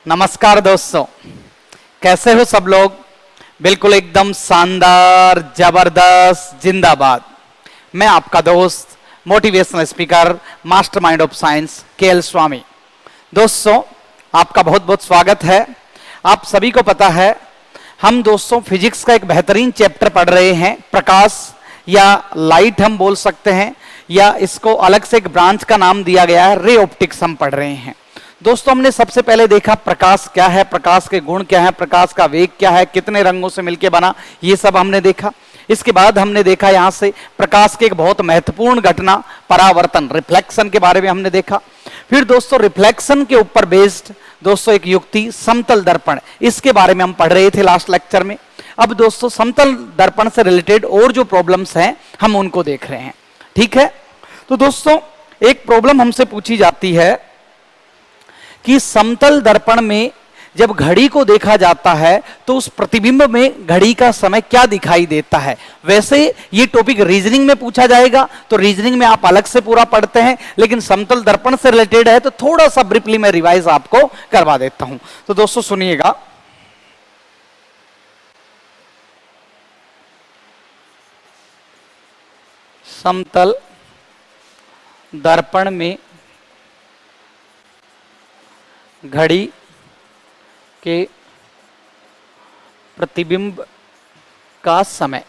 नमस्कार दोस्तों, कैसे हो सब लोग। बिल्कुल एकदम शानदार, जबरदस्त, जिंदाबाद। मैं आपका दोस्त, motivational speaker, mastermind of science K L. Swami. दोस्तों, आपका बहुत बहुत स्वागत है। आप सभी को पता है, हम दोस्तों फिजिक्स का एक बेहतरीन चैप्टर पढ़ रहे हैं, प्रकाश या लाइट हम बोल सकते हैं, या इसको अलग से एक ब्रांच का नाम दिया गया है, रे ऑप्टिक्स हम पढ़ रहे हैं। दोस्तों, हमने सबसे पहले देखा प्रकाश क्या है, प्रकाश के गुण क्या है, प्रकाश का वेग क्या है, कितने रंगों से मिलकर बना, ये सब हमने देखा। इसके बाद हमने देखा यहां से प्रकाश के एक बहुत महत्वपूर्ण घटना परावर्तन, रिफ्लेक्शन के बारे में हमने देखा। फिर दोस्तों रिफ्लेक्शन के ऊपर बेस्ड दोस्तों एक युक्ति समतल दर्पण, इसके बारे में हम पढ़ रहे थे लास्ट लेक्चर में। अब दोस्तों समतल दर्पण से रिलेटेड और जो प्रॉब्लम्स हैं हम उनको देख रहे हैं, ठीक है। तो दोस्तों एक प्रॉब्लम हमसे पूछी जाती है कि समतल दर्पण में जब घड़ी को देखा जाता है तो उस प्रतिबिंब में घड़ी का समय क्या दिखाई देता है। वैसे ये टॉपिक रीजनिंग में पूछा जाएगा तो रीजनिंग में आप अलग से पूरा पढ़ते हैं, लेकिन समतल दर्पण से रिलेटेड है तो थोड़ा सा ब्रीफली मैं रिवाइज आपको करवा देता हूं। तो दोस्तों सुनिएगा, समतल दर्पण में घड़ी के प्रतिबिंब का समय।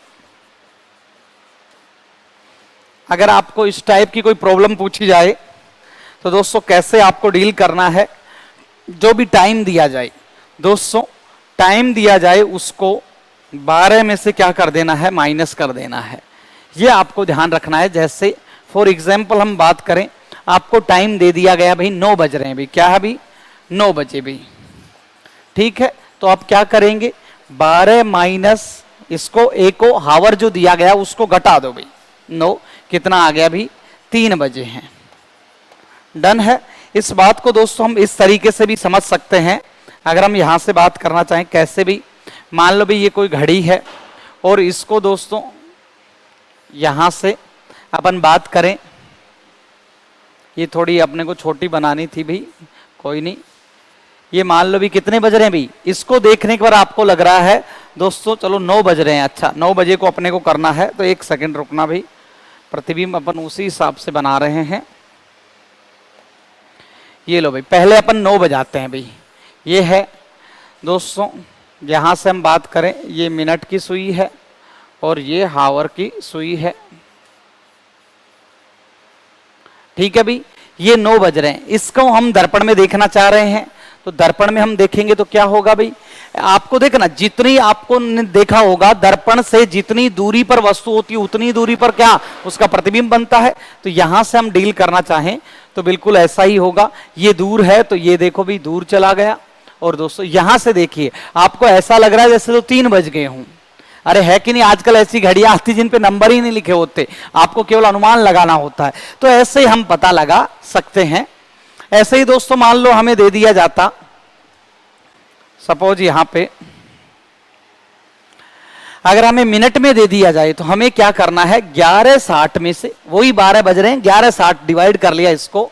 अगर आपको इस टाइप की कोई प्रॉब्लम पूछी जाए तो दोस्तों कैसे आपको डील करना है। जो भी टाइम दिया जाए, दोस्तों टाइम दिया जाए उसको 12 में से क्या कर देना है, माइनस कर देना है। ये आपको ध्यान रखना है। जैसे फॉर एग्जाम्पल हम बात करें, आपको टाइम दे दिया गया भाई 9 बज रहे हैं, भाई क्या है भाई 9 बजे भी, ठीक है। तो आप क्या करेंगे, 12 माइनस इसको एक को हावर जो दिया गया उसको घटा दो भाई 9, कितना आ गया भाई 3 बजे हैं। डन है। इस बात को दोस्तों हम इस तरीके से भी समझ सकते हैं, अगर हम यहां से बात करना चाहें कैसे भी। मान लो भाई ये कोई घड़ी है और इसको दोस्तों यहां से अपन बात करें, ये थोड़ी अपने को छोटी बनानी थी भाई, कोई नहीं। ये मान लो भी कितने बज रहे हैं भाई, इसको देखने के बाद आपको लग रहा है दोस्तों चलो 9 बज रहे हैं। अच्छा 9 बजे को अपने को करना है तो 1 सेकंड रुकना भाई, प्रतिबिंब अपन उसी हिसाब से बना रहे हैं। ये लो भाई, पहले अपन 9 बजाते हैं भाई। ये है दोस्तों, यहां से हम बात करें, ये मिनट की सुई है और ये हावर की सुई है, ठीक है भाई। ये 9 बज रहे हैं, इसको हम दर्पण में देखना चाह रहे हैं तो दर्पण में हम देखेंगे तो क्या होगा भाई, आपको देखना जितनी आपको देखा होगा दर्पण से जितनी दूरी पर वस्तु होती है उतनी दूरी पर क्या उसका प्रतिबिंब बनता है। तो यहां से हम डील करना चाहें तो बिल्कुल ऐसा ही होगा। ये दूर है तो ये देखो भाई दूर चला गया, और दोस्तों यहां से देखिए आपको ऐसा लग रहा है जैसे तो 3 बज गए हूं। अरे है कि नहीं, आजकल ऐसी घड़ियां आती जिन पे नंबर ही नहीं लिखे होते, आपको केवल अनुमान लगाना होता है। तो ऐसे ही हम पता लगा सकते हैं। ऐसे ही दोस्तों मान लो हमें दे दिया जाता, सपोज यहां पे अगर हमें मिनट में दे दिया जाए तो हमें क्या करना है, 11:60 में से, वही 12 बज रहे हैं, 11:60 डिवाइड कर लिया इसको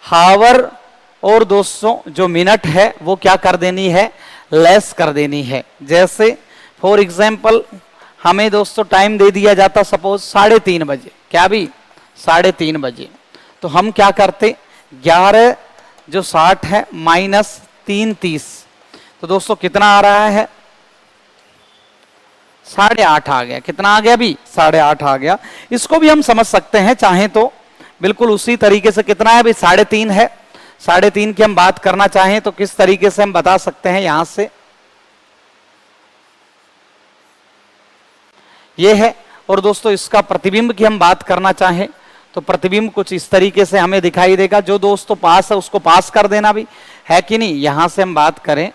हावर, और दोस्तों जो मिनट है वो क्या कर देनी है, लेस कर देनी है। जैसे फॉर एग्जाम्पल हमें दोस्तों टाइम दे दिया जाता सपोज 3:30 बजे, क्या भी 3:30 बजे, तो हम क्या करते, 11 जो 60 है माइनस 3 30, तो दोस्तों कितना आ रहा है, 8:30 आ गया। कितना आ गया भी, 8:30 आ गया। इसको भी हम समझ सकते हैं चाहें तो बिल्कुल उसी तरीके से। कितना है भाई, 3:30 है। 3:30 की हम बात करना चाहें तो किस तरीके से हम बता सकते हैं, यहां से ये है। और दोस्तों इसका प्रतिबिंब की हम बात करना चाहें तो प्रतिबिंब कुछ इस तरीके से हमें दिखाई देगा। जो दोस्तों पास है उसको पास कर देना भी, है कि नहीं। यहां से हम बात करें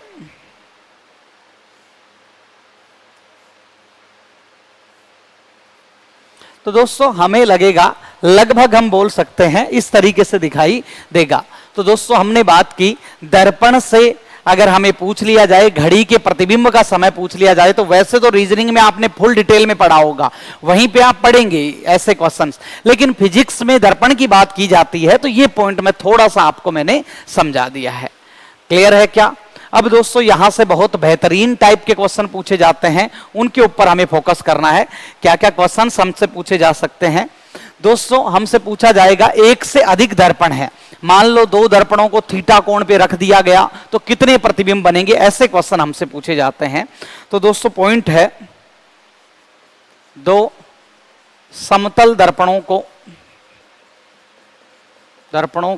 तो दोस्तों हमें लगेगा लगभग हम बोल सकते हैं इस तरीके से दिखाई देगा। तो दोस्तों हमने बात की दर्पण से अगर हमें पूछ लिया जाए घड़ी के प्रतिबिंब का समय पूछ लिया जाए तो वैसे तो रीजनिंग में आपने फुल डिटेल में पढ़ा होगा, वहीं पे आप पढ़ेंगे ऐसे क्वेश्चंस, लेकिन फिजिक्स में दर्पण की बात की जाती है तो ये पॉइंट में थोड़ा सा आपको मैंने समझा दिया है। क्लियर है क्या? अब दोस्तों यहां से बहुत बेहतरीन टाइप के क्वेश्चन पूछे जाते हैं, उनके ऊपर हमें फोकस करना है। क्या क्या क्वेश्चन हमसे पूछे जा सकते हैं? दोस्तों हमसे पूछा जाएगा एक से अधिक दर्पण है, मान लो 2 दर्पणों को थीटा कोण पे रख दिया गया तो कितने प्रतिबिंब बनेंगे, ऐसे क्वेश्चन हमसे पूछे जाते हैं। तो दोस्तों पॉइंट है, 2 समतल दर्पणों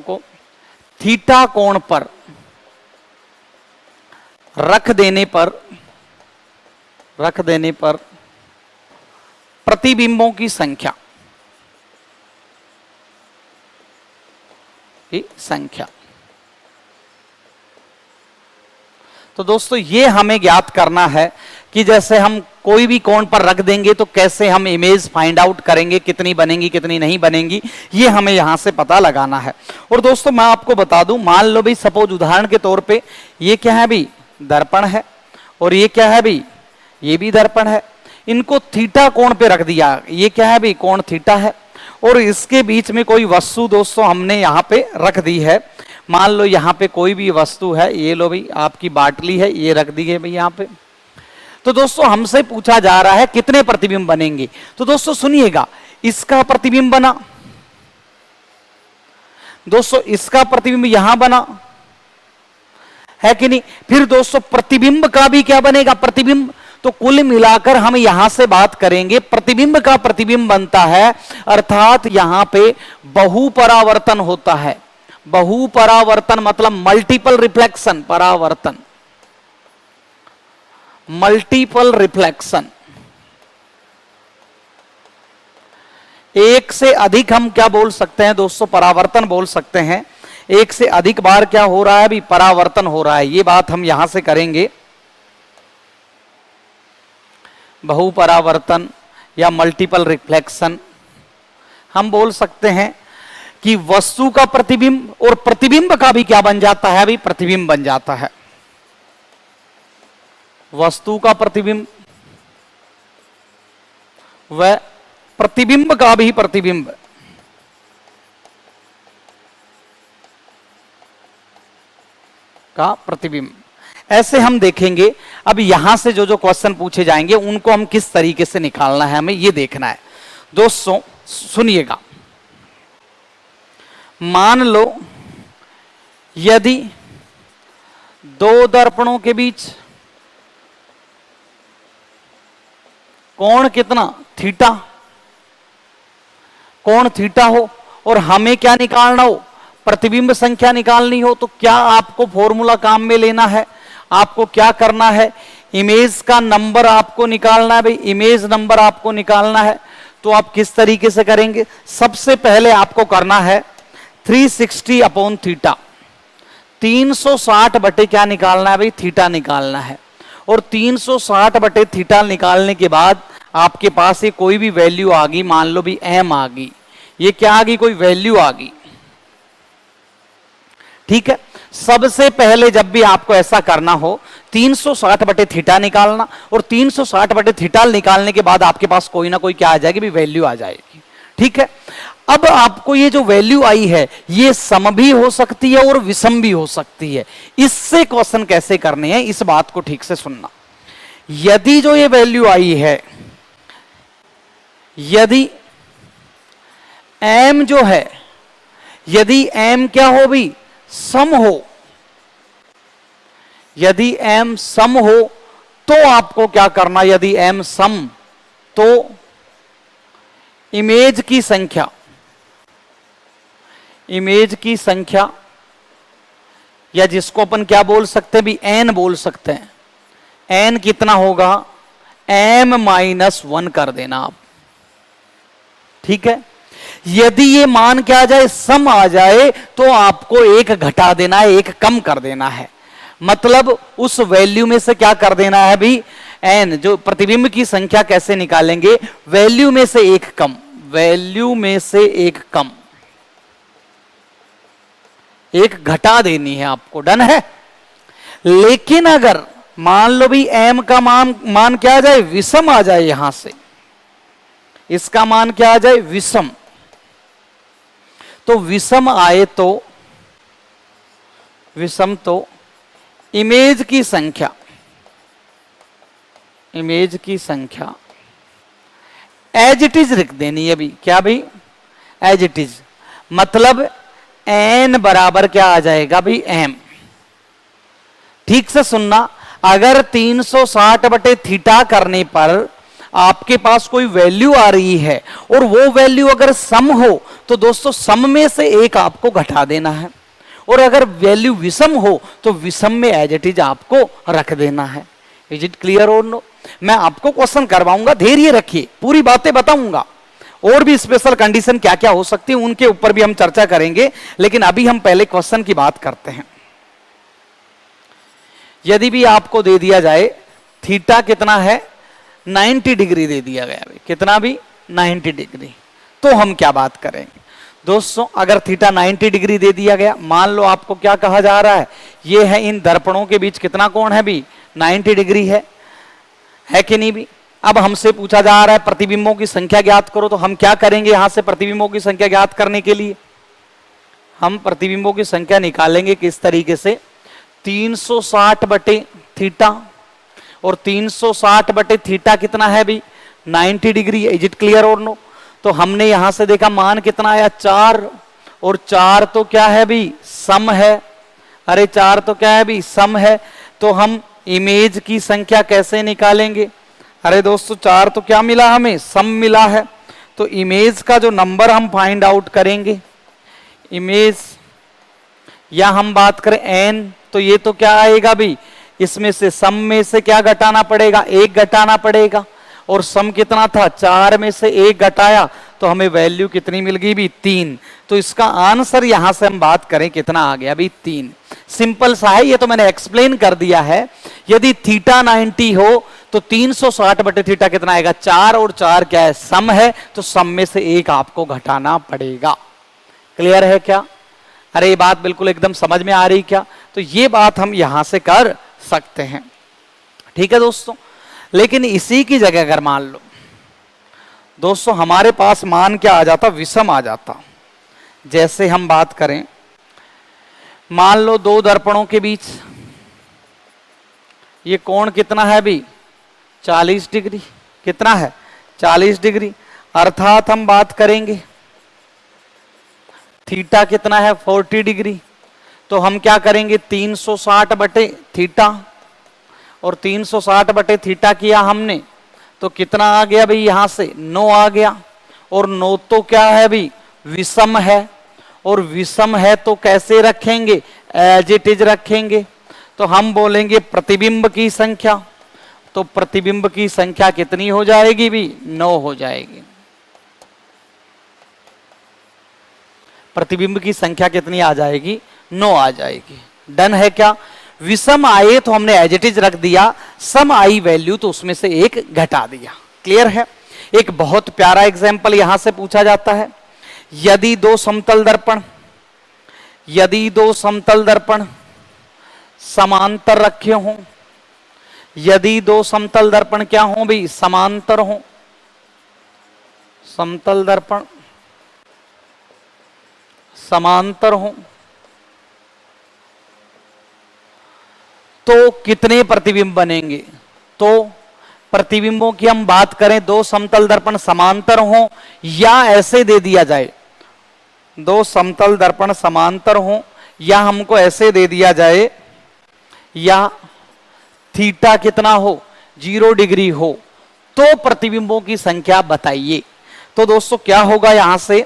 को थीटा कोण पर रख देने पर प्रतिबिंबों की संख्या। तो दोस्तों ये हमें ज्ञात करना है कि जैसे हम कोई भी कोण पर रख देंगे तो कैसे हम इमेज फाइंड आउट करेंगे, कितनी बनेंगी कितनी नहीं बनेंगी, ये हमें यहां से पता लगाना है। और दोस्तों मैं आपको बता दूं, मान लो भाई सपोज उदाहरण के तौर पे ये क्या है भाई, दर्पण है, और ये क्या है भाई, ये भी दर्पण है। इनको थीटा कोण पे रख दिया, ये क्या है भाई, कोण थीटा है, और इसके बीच में कोई वस्तु दोस्तों हमने यहां पे रख दी है। मान लो यहां पे कोई भी वस्तु है, ये लो भाई आपकी बाटली है, ये रख दी है भाई यहां पे। तो दोस्तों हमसे पूछा जा रहा है कितने प्रतिबिंब बनेंगे। तो दोस्तों सुनिएगा, इसका प्रतिबिंब बना, दोस्तों इसका प्रतिबिंब यहां बना है कि नहीं। फिर दोस्तों प्रतिबिंब का भी क्या बनेगा, प्रतिबिंब। तो कुल मिलाकर हम यहां से बात करेंगे, प्रतिबिंब का प्रतिबिंब बनता है, अर्थात यहां पे बहुपरावर्तन होता है। बहुपरावर्तन मतलब मल्टीपल रिफ्लेक्शन, परावर्तन, मल्टीपल रिफ्लेक्शन। एक से अधिक हम क्या बोल सकते हैं दोस्तों, परावर्तन बोल सकते हैं। एक से अधिक बार क्या हो रहा है अभी, परावर्तन हो रहा है, ये बात हम यहां से करेंगे। बहुपरावर्तन या मल्टीपल रिफ्लेक्शन, हम बोल सकते हैं कि वस्तु का प्रतिबिंब और प्रतिबिंब का भी क्या बन जाता है अभी, प्रतिबिंब बन जाता है। वस्तु का प्रतिबिंब व प्रतिबिंब का भी प्रतिबिंब का प्रतिबिंब, ऐसे हम देखेंगे। अब यहां से जो जो क्वेश्चन पूछे जाएंगे उनको हम किस तरीके से निकालना है, हमें ये देखना है। दोस्तों सुनिएगा, मान लो यदि 2 दर्पणों के बीच कोण कितना, थीटा, कोण थीटा हो और हमें क्या निकालना हो, प्रतिबिंब संख्या निकालनी हो, तो क्या आपको फॉर्मूला काम में लेना है, आपको क्या करना है, इमेज का नंबर आपको निकालना है भाई, इमेज नंबर आपको निकालना है। तो आप किस तरीके से करेंगे, सबसे पहले आपको करना है 360 अपॉन थीटा, 360 बटे क्या निकालना है भाई, थीटा निकालना है। और 360 बटे थीटा निकालने के बाद आपके पास ये कोई भी वैल्यू आ गई, मान लो भी एम आ गई, ये क्या आ गई, कोई वैल्यू आ गई, ठीक है। सबसे पहले जब भी आपको ऐसा करना हो 360 बटे थीटा निकालना, और 360 बटे थीटा निकालने के बाद आपके पास कोई ना कोई क्या आ जाएगी भी, वैल्यू आ जाएगी, ठीक है। अब आपको ये जो वैल्यू आई है ये सम भी हो सकती है और विषम भी हो सकती है। इससे क्वेश्चन कैसे करने हैं, इस बात को ठीक से सुनना। यदि जो ये वैल्यू आई है, यदि m जो है, यदि m क्या हो भी, सम हो, यदि m सम हो तो आपको क्या करना, यदि m सम तो इमेज की संख्या, इमेज की संख्या, या जिसको अपन क्या बोल सकते हैं भी, n बोल सकते हैं, n कितना होगा, m-1 कर देना आप, ठीक है। यदि ये मान क्या आ जाए, सम आ जाए, तो आपको 1 घटा देना है, 1 कम कर देना है। मतलब उस वैल्यू में से क्या कर देना है भी, n जो प्रतिबिंब की संख्या कैसे निकालेंगे, वैल्यू में से 1 कम, वैल्यू में से 1 कम, 1 घटा देनी है आपको, डन है। लेकिन अगर मान लो भी m का मान क्या आ जाए, विषम आ जाए, यहां से इसका मान क्या आ जाए, विषम, तो विषम आए तो, विषम तो इमेज की संख्या, इमेज की संख्या एज इट इज लिख देनी है। अभी क्या भाई, एज इट इज, मतलब n बराबर क्या आ जाएगा भाई, m। ठीक से सुनना, अगर 360 बटे थीटा करने पर आपके पास कोई वैल्यू आ रही है और वो वैल्यू अगर सम हो तो दोस्तों सम में से एक आपको घटा देना है, और अगर वैल्यू विषम हो तो विषम में एज इट इज आपको रख देना है। इज इट क्लियर और नो? मैं आपको क्वेश्चन करवाऊंगा, धैर्य रखिए, पूरी बातें बताऊंगा, और भी स्पेशल कंडीशन क्या क्या हो सकती है उनके ऊपर भी हम चर्चा करेंगे, लेकिन अभी हम पहले क्वेश्चन की बात करते हैं। यदि भी आपको दे दिया जाए थीटा कितना है, 90 डिग्री दे दिया गया भाई, कितना भी 90 डिग्री, तो हम क्या बात करेंगे दोस्तों। अगर थीटा 90 डिग्री दे दिया गया, मान लो आपको क्या कहा जा रहा है, ये है इन दर्पणों के बीच कितना कोण है भी, 90 डिग्री है कि नहीं भी। अब हमसे पूछा जा रहा है प्रतिबिंबों की संख्या ज्ञात करो, तो हम क्या करेंगे यहां से प्रतिबिंबों की संख्या ज्ञात करने के लिए, हम प्रतिबिंबों की संख्या निकालेंगे किस तरीके से, 360 बटे थीटा, और 360 बटे थीटा कितना है भी, 90 डिग्री है। इज इट क्लियर और नो? तो हमने यहां से देखा मान कितना आया, 4, और 4 तो क्या है भी, सम है। अरे 4 तो क्या है भी, सम है। तो हम इमेज की संख्या कैसे निकालेंगे, अरे दोस्तों 4 तो क्या मिला हमें, सम मिला है। तो इमेज का जो नंबर हम फाइंड आउट करेंगे, इमेज, या हम बात करें n, तो ये तो क्या आएगा भी, इसमें से सम में से क्या घटाना पड़ेगा, 1 घटाना पड़ेगा, और सम कितना था, 4 में से 1 घटाया तो हमें वैल्यू कितनी मिल गई भी, 3। तो इसका आंसर यहां से हम बात करें कितना आ गया भी, 3। सिंपल सा है, ये तो मैंने एक्सप्लेन कर दिया है। यदि थीटा 90 हो तो 360 बटे थीटा कितना आएगा, 4, और 4 क्या है, सम है, तो सम में से 1 आपको घटाना पड़ेगा। क्लियर है क्या? अरे ये बात बिल्कुल एकदम समझ में आ रही क्या? तो ये बात हम यहां से कर सकते हैं, ठीक है दोस्तों। लेकिन इसी की जगह अगर मान लो दोस्तों हमारे पास मान क्या आ जाता, विषम आ जाता। जैसे हम बात करें, मान लो 2 दर्पणों के बीच ये कोण कितना है भी, 40 डिग्री, कितना है, 40 डिग्री, अर्थात हम बात करेंगे थीटा कितना है, 40 डिग्री। तो हम क्या करेंगे, 360 बटे थीटा, और 360 बटे थीटा किया हमने, तो कितना आ गया भाई, यहां से 9 आ गया, और 9 तो क्या है भाई, विषम है, और विषम है तो कैसे रखेंगे, एज इट इज रखेंगे। तो हम बोलेंगे प्रतिबिंब की संख्या, तो प्रतिबिंब की संख्या कितनी हो जाएगी भी, 9 हो जाएगी। प्रतिबिंब की संख्या कितनी आ जाएगी, 9 आ जाएगी। डन है क्या? विषम आए तो हमने एज इट इज रख दिया, सम आई वैल्यू तो उसमें से 1 घटा दिया। क्लियर है? एक बहुत प्यारा एग्जाम्पल यहां से पूछा जाता है, यदि 2 समतल दर्पण, यदि 2 समतल दर्पण समांतर रखे हों, यदि 2 समतल दर्पण क्या हों भाई, समांतर हों, समतल दर्पण समांतर हों, तो कितने प्रतिबिंब बनेंगे। तो प्रतिबिंबों की हम बात करें, 2 समतल दर्पण समांतर हों, या ऐसे दे दिया जाए 2 समतल दर्पण समांतर हों, या हमको ऐसे दे दिया जाए, या थीटा कितना हो, 0 डिग्री हो, तो प्रतिबिंबों की संख्या बताइए। तो दोस्तों क्या होगा, यहां से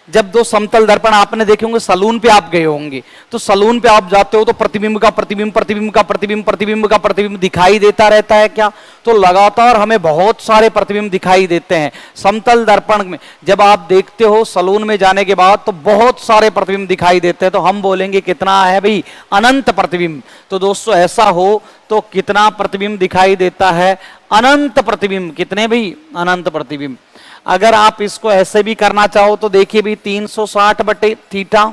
जब 2 समतल दर्पण आपने देखे होंगे, सलून पे आप गए होंगे, तो सलून पे आप जाते हो तो प्रतिबिंब का प्रतिबिंब, प्रतिबिंब का प्रतिबिंब, प्रतिबिंब का प्रतिबिंब दिखाई देता रहता है क्या, तो लगातार हमें बहुत सारे प्रतिबिंब दिखाई देते हैं। समतल दर्पण में जब आप देखते हो सलून में जाने के बाद, तो बहुत सारे प्रतिबिंब दिखाई देते हैं, तो हम बोलेंगे कितना है भाई, अनंत प्रतिबिंब। तो दोस्तों ऐसा हो तो कितना प्रतिबिंब दिखाई देता है, अनंत प्रतिबिंब। कितने भाई, अनंत प्रतिबिंब। अगर आप इसको ऐसे भी करना चाहो तो देखिए भी, 360 बटे थीटा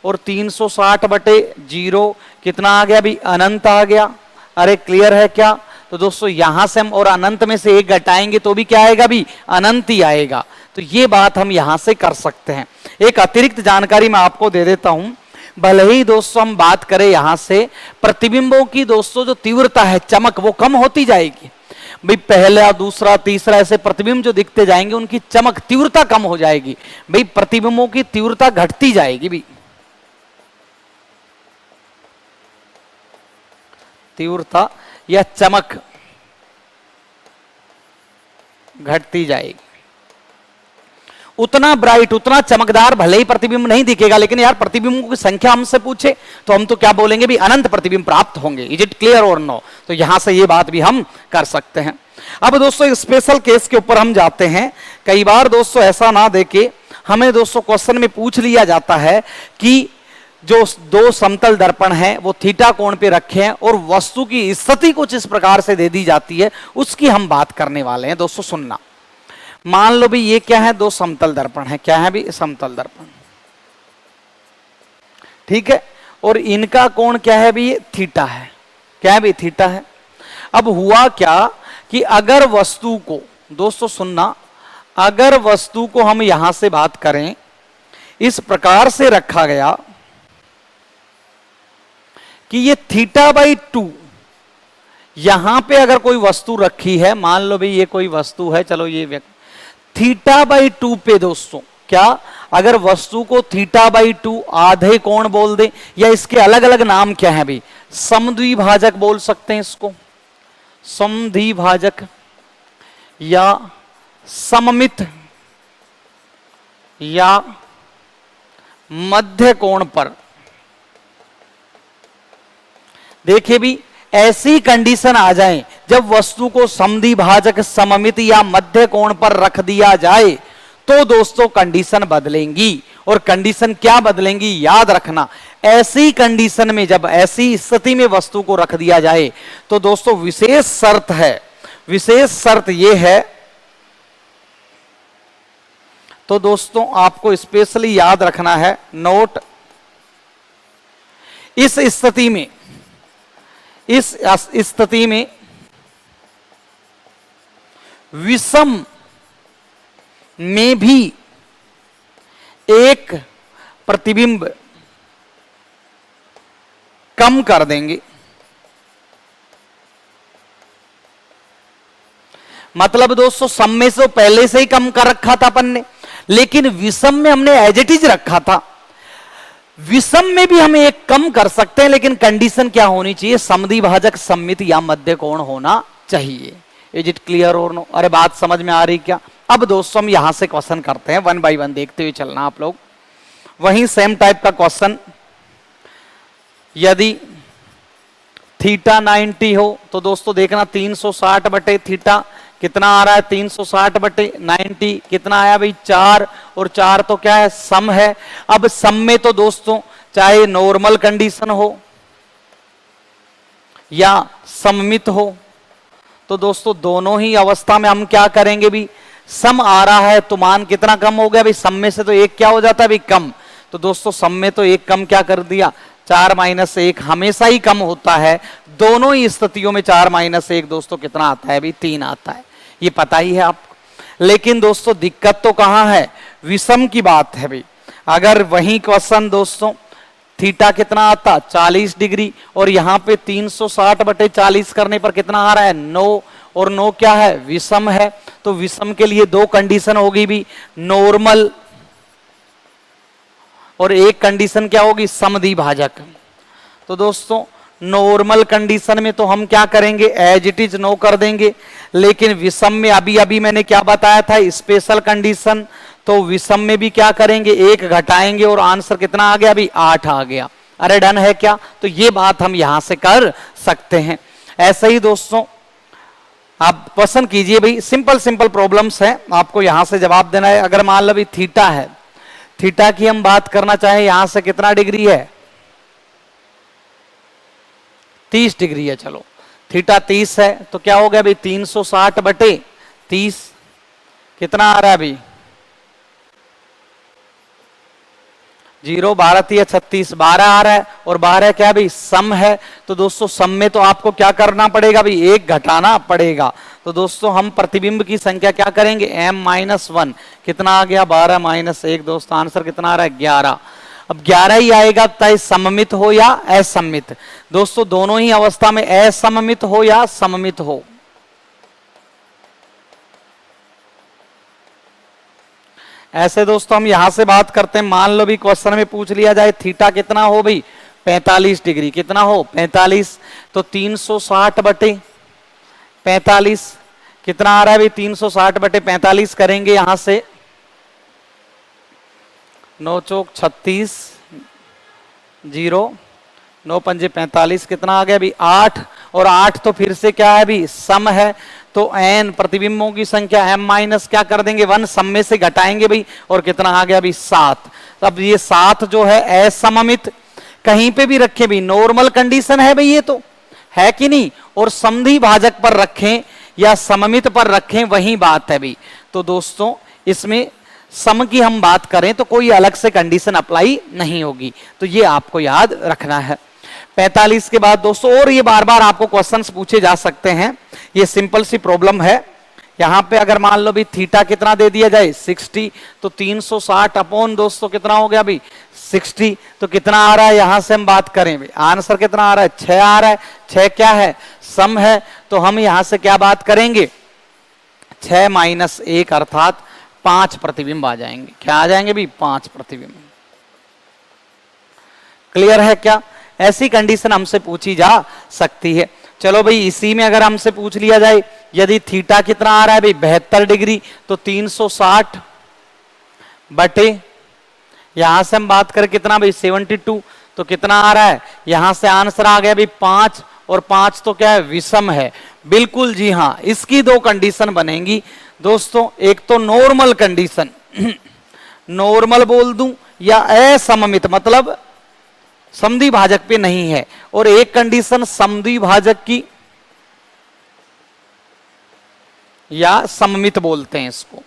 और 360 बटे 0 कितना आ गया भी, अनंत आ गया। अरे क्लियर है क्या? तो दोस्तों यहां से हम और अनंत में से 1 घटाएंगे तो भी क्या आएगा भी, अनंत ही आएगा। तो ये बात हम यहां से कर सकते हैं। एक अतिरिक्त जानकारी मैं आपको दे देता हूं, भले ही दोस्तों हम बात करें यहां से प्रतिबिंबों की दोस्तों जो तीव्रता है, चमक, वो कम होती जाएगी भाई। पहला, दूसरा, तीसरा ऐसे प्रतिबिंब जो दिखते जाएंगे उनकी चमक, तीव्रता कम हो जाएगी भाई, प्रतिबिंबों की तीव्रता घटती जाएगी भाई, तीव्रता या चमक घटती जाएगी। उतना ब्राइट, उतना चमकदार भले ही प्रतिबिंब नहीं दिखेगा, लेकिन यार प्रतिबिंबों की संख्या हमसे पूछे तो हम तो क्या बोलेंगे भी, अनंत प्रतिबिंब प्राप्त होंगे। इज इट क्लियर और नो? तो यहां से ये बात भी हम कर सकते हैं। अब दोस्तों एक स्पेशल केस के ऊपर हम जाते हैं। कई बार दोस्तों ऐसा ना देके हमें दोस्तों क्वेश्चन में पूछ लिया जाता है कि जो दो समतल दर्पण हैं वो थीटा कोण पे रखे हैं और वस्तु की स्थिति कुछ इस प्रकार से दे दी जाती है, उसकी हम बात करने वाले हैं। दोस्तों सुनना, मान लो भी ये क्या है, दो समतल दर्पण है। क्या है भी? समतल दर्पण, ठीक है। और इनका कोण क्या है भी? थीटा है। क्या है भी? थीटा है। अब हुआ क्या कि अगर वस्तु को, दोस्तों सुनना, अगर वस्तु को हम यहां से बात करें, इस प्रकार से रखा गया कि ये थीटा बाई 2, यहां पे अगर कोई वस्तु रखी है, मान लो भी ये कोई वस्तु है, चलो ये थीटा बाई 2 पे दोस्तों, क्या अगर वस्तु को थीटा बाई 2 आधे कोण बोल दे, या इसके अलग अलग नाम क्या है भाई, समद्विभाजक बोल सकते हैं इसको, समद्विभाजक या सममित या मध्य कोण पर। देखिए भी ऐसी कंडीशन आ जाए जब वस्तु को समद्विभाजक, सममित या मध्य कोण पर रख दिया जाए तो दोस्तों कंडीशन बदलेंगी। और कंडीशन क्या बदलेंगी याद रखना, ऐसी कंडीशन में, जब ऐसी स्थिति में वस्तु को रख दिया जाए तो दोस्तों विशेष शर्त है, विशेष शर्त यह है, तो दोस्तों आपको स्पेशली याद रखना है, नोट, इस स्थिति में, इस स्थिति में विषम में भी एक प्रतिबिंब कम कर देंगे। मतलब दोस्तों सम में से पहले से ही कम कर रखा था अपन ने, लेकिन विषम में हमने एज इट इज रखा था। विषम में भी हम एक कम कर सकते हैं, लेकिन कंडीशन क्या होनी चाहिए, समद्विभाजक, सममित या मध्य कोण होना चाहिए। इज इट क्लियर और नो? अरे बात समझ में आ रही क्या? अब दोस्तों हम यहां से क्वेश्चन करते हैं, 1 बाय 1 देखते हुए चलना आप लोग। वही सेम टाइप का क्वेश्चन, यदि थीटा 90 हो तो दोस्तों देखना 360 बटे थीटा कितना आ रहा है, 360 बटे 90 कितना आया भाई 4, और 4 तो क्या है, सम है। अब सम में तो दोस्तों चाहे नॉर्मल कंडीशन हो या सममित हो, तो दोस्तों दोनों ही अवस्था में हम क्या करेंगे भी, सम आ रहा है तो मान कितना कम हो गया भाई, सम में से तो एक क्या हो जाता है भाई, कम। तो दोस्तों सम में तो एक कम क्या कर दिया, 4 माइनस 1 हमेशा ही कम होता है। दोनों ही स्थितियों में 4 माइनस 1 दोस्तों कितना आता है भाई, 3 आता है, ये पता ही है आपको। लेकिन दोस्तों दिक्कत तो कहां है, विषम की बात है भाई। अगर वही क्वेश्चन दोस्तों थीटा कितना आता 40 डिग्री, और यहां पे 360 बटे 40 करने पर कितना आ रहा है 9, और 9 क्या है, विषम है। तो विषम के लिए 2 कंडीशन होगी भी, नॉर्मल, और एक कंडीशन क्या होगी, समद्विभाजक। तो दोस्तों नॉर्मल कंडीशन में तो हम क्या करेंगे, एज इट इज नो कर देंगे, लेकिन विषम में अभी अभी मैंने क्या बताया था, स्पेशल कंडीशन, तो विषम में भी क्या करेंगे, 1 घटाएंगे, और आंसर कितना आ गया अभी 8 आ गया। अरे डन है क्या? तो ये बात हम यहां से कर सकते हैं। ऐसे ही दोस्तों आप पसंद कीजिए भाई, सिंपल सिंपल प्रॉब्लम्स हैं, आपको यहां से जवाब देना है। अगर मान लो भाई थीटा है, थीटा की हम बात करना चाहें, यहां से कितना डिग्री है, 30 डिग्री है। चलो थीटा 30 है तो क्या हो गया भाई 360 बटे 30 कितना आ रहा है अभी, 0 12 36 12 आ रहा है, और 12 क्या भाई सम है। तो दोस्तों सम में तो आपको क्या करना पड़ेगा भाई, 1 घटाना पड़ेगा। तो दोस्तों हम प्रतिबिंब की संख्या क्या करेंगे, m-1 कितना आ गया 12 - 1 दोस्तों, आंसर कितना आ रहा है 11। अब 11 ही आएगा, चाहे सममित हो या असममित। दोस्तों दोनों ही अवस्था में असममित हो या सममित हो। ऐसे दोस्तों हम यहां से बात करते हैं, मान लो भी क्वेश्चन में पूछ लिया जाए थीटा कितना हो भाई 45 डिग्री, कितना हो 45, तो 360 बटे 45 कितना आ रहा है भाई 360 बटे 45 करेंगे यहां से 9 चौक 36 0 9 पंजे 45 कितना आ गया भाई 8, और 8 तो फिर से क्या है भाई सम है, तो n प्रतिबिंबों की संख्या m माइनस क्या कर देंगे 1, सम में से घटाएंगे भाई, और कितना आ गया भाई 7। अब ये 7 जो है असममित, कहीं पे भी रखें भी नॉर्मल कंडीशन है भाई, ये तो है कि नहीं, और समद्वि भाजक पर रखें या सममित पर रखें वही बात है भाई। तो दोस्तों इसमें सम की हम बात करें तो कोई अलग से कंडीशन अप्लाई नहीं होगी, तो ये आपको याद रखना है। 45 के बाद दोस्तों, और ये बार बार आपको क्वेश्चंस पूछे जा सकते हैं, ये सिंपल सी प्रॉब्लम है। यहां पे अगर मान लो भी थीटा कितना दे दिया जाए 60, तो 360 अपॉन दोस्तों कितना हो गया भाई 60, तो कितना आ रहा है यहां से हम बात करें भाई आंसर कितना आ रहा है 6 आ रहा है। 6 क्या है सम है, तो हम यहां से क्या बात करेंगे 6 माइनस 1 अर्थात 5 प्रतिबिंब आ जाएंगे। क्या आ जाएंगे भी 5 प्रतिबिंब। क्लियर है क्या? ऐसी कंडीशन हमसे पूछी जा सकती है। चलो भाई इसी में अगर हमसे पूछ लिया जाए यदि थीटा कितना आ रहा है भाई 72 डिग्री, तो 360 बटे यहां से हम बात करें कितना भाई 72, तो कितना आ रहा है यहां से आंसर आ गया भाई 5, और 5 तो क्या है विषम है। बिल्कुल जी हाँ, इसकी दो कंडीशन बनेंगी दोस्तों, एक तो नॉर्मल कंडीशन नॉर्मल बोल दूं या असममित मतलब समद्वि भाजक पे नहीं है, और एक कंडीशन समद्वि भाजक की या सममित बोलते हैं इसको।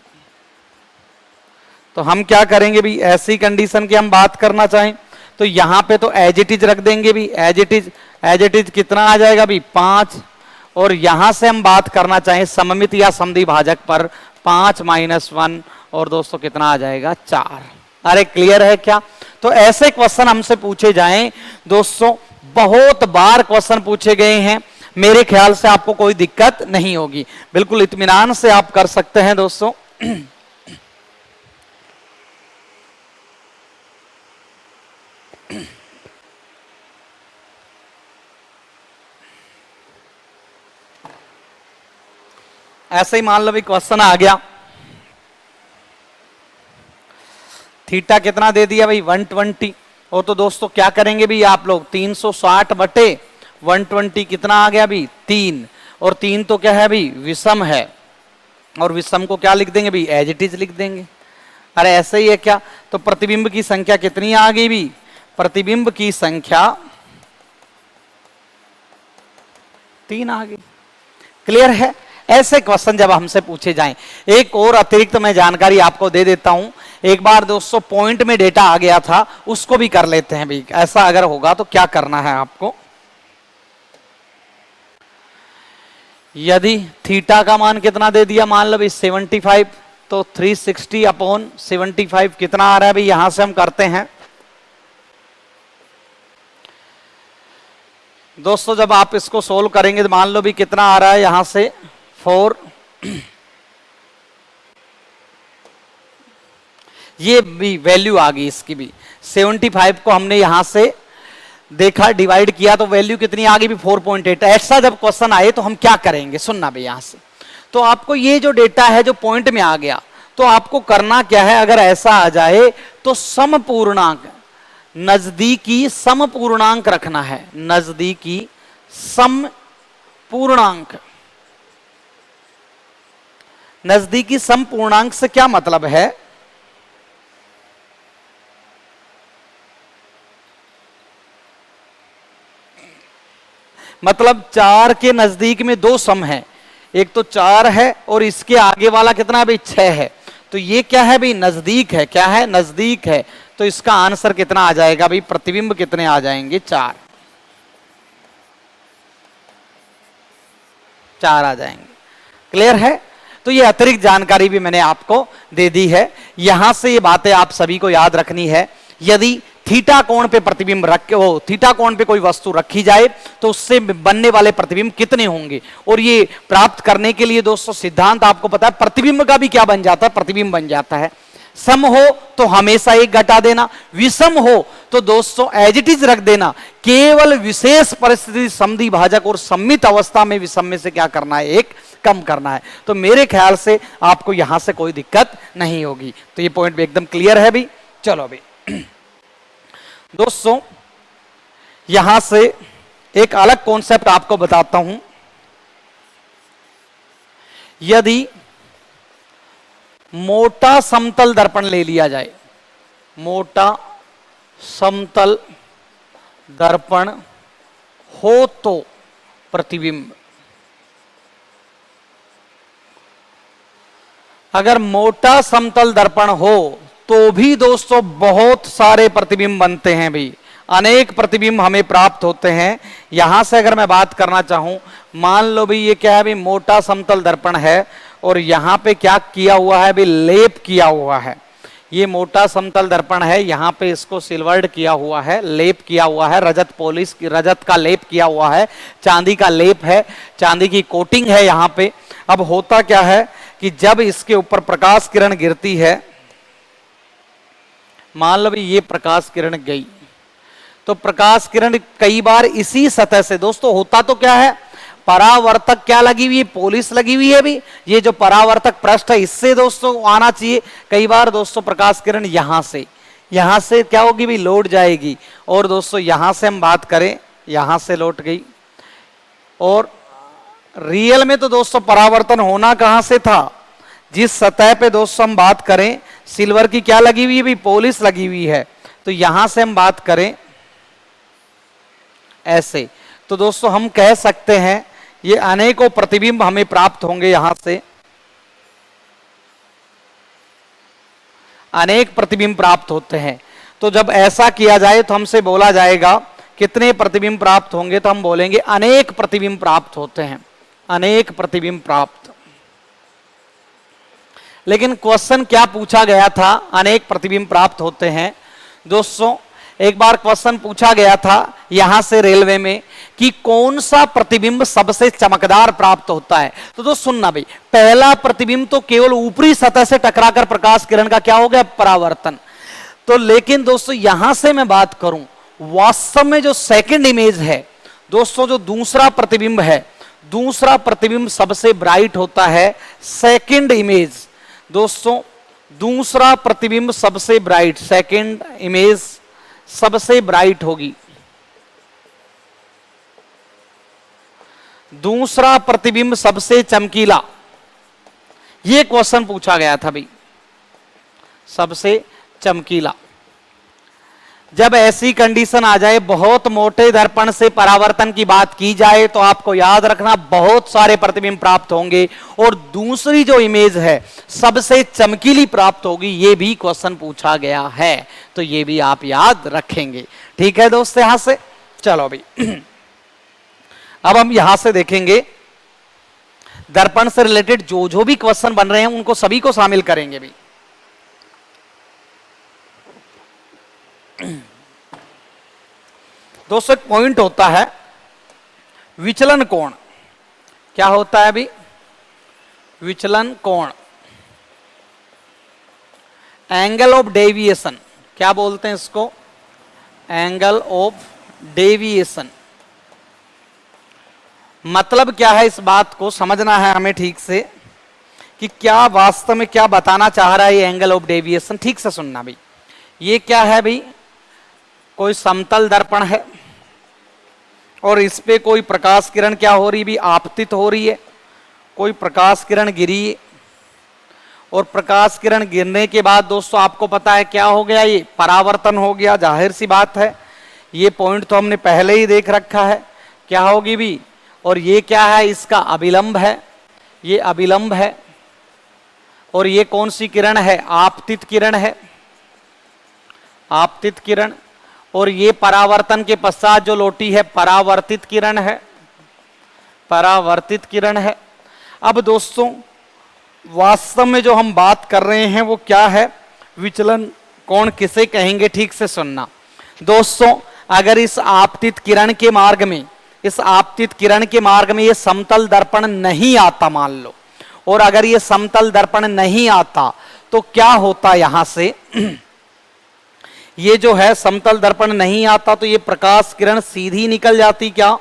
तो हम क्या करेंगे भी ऐसी कंडीशन की हम बात करना चाहें तो यहां पे तो एज इट इज रख देंगे भी, एज इट इज कितना आ जाएगा भी 5, और यहां से हम बात करना चाहें सममित या समद्वि भाजक पर 5 माइनस 1, और दोस्तों कितना आ जाएगा 4। अरे क्लियर है क्या? तो ऐसे क्वेश्चन हमसे पूछे जाएं दोस्तों, बहुत बार क्वेश्चन पूछे गए हैं, मेरे ख्याल से आपको कोई दिक्कत नहीं होगी, बिल्कुल इत्मीनान से आप कर सकते हैं दोस्तों। ऐसे ही मान लो भी क्वेश्चन आ गया, थीटा कितना दे दिया भाई 120, और तो दोस्तों क्या करेंगे भी आप लोग 360 बटे 120 कितना आ गया भी 3, और 3 तो क्या है भाई विषम है, और विषम को क्या लिख देंगे भी एज इट इज लिख देंगे। अरे ऐसे ही है क्या? तो प्रतिबिंब की संख्या कितनी आ गई भी, प्रतिबिंब की संख्या 3 आ गई। क्लियर है? ऐसे क्वेश्चन जब हमसे पूछे जाएं, एक और अतिरिक्त मैं जानकारी आपको दे देता हूं, एक बार दोस्तों पॉइंट में डेटा आ गया था, उसको भी कर लेते हैं भी। ऐसा अगर होगा तो क्या करना है आपको, यदि थीटा का मान कितना दे दिया मान लो भाई 75, तो 360 अपॉन 75 कितना आ रहा है भाई, यहां से हम करते हैं दोस्तों, जब आप इसको सोल्व करेंगे तो मान लो भी कितना आ रहा है यहां से 4, ये भी वैल्यू आ गई इसकी भी, 75 को हमने यहां से देखा डिवाइड किया तो वैल्यू कितनी आ गई भी 4.8। ऐसा जब क्वेश्चन आए तो हम क्या करेंगे, सुनना भी यहां से, तो आपको ये जो डेटा है जो पॉइंट में आ गया, तो आपको करना क्या है, अगर ऐसा आ जाए तो समपूर्णांक नजदीकी समपूर्णांक रखना है, नजदीकी समपूर्णांक। नजदीकी समपूर्णांक से क्या मतलब है, मतलब 4 के नजदीक में 2 सम है, एक तो 4 है और इसके आगे वाला कितना है भाई 6 है, तो ये क्या है भाई नजदीक है, क्या है नजदीक है, तो इसका आंसर कितना आ जाएगा भाई, प्रतिबिंब कितने आ जाएंगे 4 आ जाएंगे। क्लियर है? तो ये अतिरिक्त जानकारी भी मैंने आपको दे दी है, यहां से ये बातें आप सभी को याद रखनी है। यदि थीटा कोण पे प्रतिबिंब रख वो थीटा कोण पे कोई वस्तु रखी जाए तो उससे बनने वाले प्रतिबिंब कितने होंगे। और ये प्राप्त करने के लिए दोस्तों सिद्धांत आपको पता है, प्रतिबिंब का भी क्या बन जाता है, प्रतिबिंब बन जाता है। सम हो तो हमेशा एक घटा देना, विषम हो तो दोस्तों एज इट इज रख देना। केवल विशेष परिस्थिति समद्वि भाजक और सम्मित अवस्था में विषम में से क्या करना है, एक कम करना है। तो मेरे ख्याल से आपको यहां से कोई दिक्कत नहीं होगी। तो ये पॉइंट भी एकदम क्लियर है भी। चलो अभी दोस्तों यहां से एक अलग कॉन्सेप्ट आपको बताता हूं। यदि मोटा समतल दर्पण ले लिया जाए, मोटा समतल दर्पण हो तो प्रतिबिंब, अगर मोटा समतल दर्पण हो तो भी दोस्तों बहुत सारे प्रतिबिंब बनते हैं भी, अनेक प्रतिबिंब हमें प्राप्त होते हैं। यहां से अगर मैं बात करना चाहूं, मान लो भी ये क्या है भी, मोटा समतल दर्पण है और यहां पे क्या किया हुआ है भी, लेप किया हुआ है। ये मोटा समतल दर्पण है, यहां पे इसको सिल्वर्ड किया हुआ है, लेप किया हुआ है, रजत पॉलिश, रजत का लेप किया हुआ है, चांदी का लेप है, चांदी की कोटिंग है यहां पे। अब होता क्या है कि जब इसके ऊपर प्रकाश किरण गिरती है, मान लो भी ये प्रकाश किरण गई, तो प्रकाश किरण कई बार इसी सतह से, दोस्तों होता तो क्या है, परावर्तक क्या लगी हुई है, पॉलिश लगी हुई है भी, ये जो परावर्तक पृष्ठ है इससे दोस्तों आना चाहिए। कई बार दोस्तों प्रकाश किरण यहां से क्या होगी भी, लौट जाएगी। और दोस्तों यहां से हम बात करें, यहां से लौट गई। और रियल में तो दोस्तों परावर्तन होना कहां से था, जिस सतह पे दोस्तों हम बात करें सिल्वर की क्या लगी हुई है भी, पॉलिश लगी हुई है। तो यहां से हम बात करें ऐसे, तो दोस्तों हम कह सकते हैं ये अनेकों प्रतिबिंब हमें प्राप्त होंगे, यहां से अनेक प्रतिबिंब प्राप्त होते हैं। तो जब ऐसा किया जाए तो हमसे बोला जाएगा कितने प्रतिबिंब प्राप्त होंगे, तो हम बोलेंगे अनेक प्रतिबिंब प्राप्त होते हैं, अनेक प्रतिबिंब प्राप्त। लेकिन क्वेश्चन क्या पूछा गया था, अनेक प्रतिबिंब प्राप्त होते हैं। दोस्तों एक बार क्वेश्चन पूछा गया था यहां से रेलवे में कि कौन सा प्रतिबिंब सबसे चमकदार प्राप्त होता है। तो दोस्तों सुनना भाई, पहला प्रतिबिंब तो केवल ऊपरी सतह से टकराकर प्रकाश किरण का क्या हो गया, परावर्तन। तो लेकिन दोस्तों यहां से मैं बात करूं, वास्तव में जो सेकंड इमेज है दोस्तों, जो दूसरा प्रतिबिंब है, दूसरा प्रतिबिंब सबसे ब्राइट होता है। सेकंड इमेज दोस्तों, दूसरा प्रतिबिंब सबसे ब्राइट, सेकंड इमेज सबसे ब्राइट होगी। दूसरा प्रतिबिंब सबसे चमकीला, यह क्वेश्चन पूछा गया था भाई, सबसे चमकीला। जब ऐसी कंडीशन आ जाए, बहुत मोटे दर्पण से परावर्तन की बात की जाए, तो आपको याद रखना बहुत सारे प्रतिबिंब प्राप्त होंगे और दूसरी जो इमेज है सबसे चमकीली प्राप्त होगी। यह भी क्वेश्चन पूछा गया है, तो यह भी आप याद रखेंगे। ठीक है दोस्तों, यहां से चलो अभी अब हम यहां से देखेंगे दर्पण से रिलेटेड जो जो भी क्वेश्चन बन रहे हैं उनको सभी को शामिल करेंगे भी। दोस्तों एक पॉइंट होता है विचलन कोण। क्या होता है अभी, विचलन कोण, एंगल ऑफ डेविएशन, क्या बोलते हैं इसको, एंगल ऑफ डेविएशन। मतलब क्या है, इस बात को समझना है हमें ठीक से कि क्या वास्तव में क्या बताना चाह रहा है ये एंगल ऑफ डेविएशन। ठीक से सुनना भाई, ये क्या है भाई, कोई समतल दर्पण है और इस पे कोई प्रकाश किरण क्या हो रही भी, आपतित हो रही है। कोई प्रकाश किरण गिरी और प्रकाश किरण गिरने के बाद दोस्तों आपको पता है क्या हो गया, ये परावर्तन हो गया। जाहिर सी बात है, ये पॉइंट तो हमने पहले ही देख रखा है क्या होगी भी। और ये क्या है, इसका अभिलंब है, ये अभिलंब है। और ये कौन सी किरण है, आपतित किरण है, आपतित किरण। और ये परावर्तन के पश्चात जो लौटी है परावर्तित किरण है, परावर्तित किरण है। अब दोस्तों वास्तव में जो हम बात कर रहे हैं वो क्या है, विचलन कोण किसे कहेंगे, ठीक से सुनना। दोस्तों अगर इस आपतित किरण के मार्ग में, इस आपतित किरण के मार्ग में ये समतल दर्पण नहीं आता मान लो, और अगर ये समतल दर्पण नहीं आता तो क्या होता यहां से ये जो है समतल दर्पण नहीं आता तो ये प्रकाश किरण सीधी निकल जाती क्या?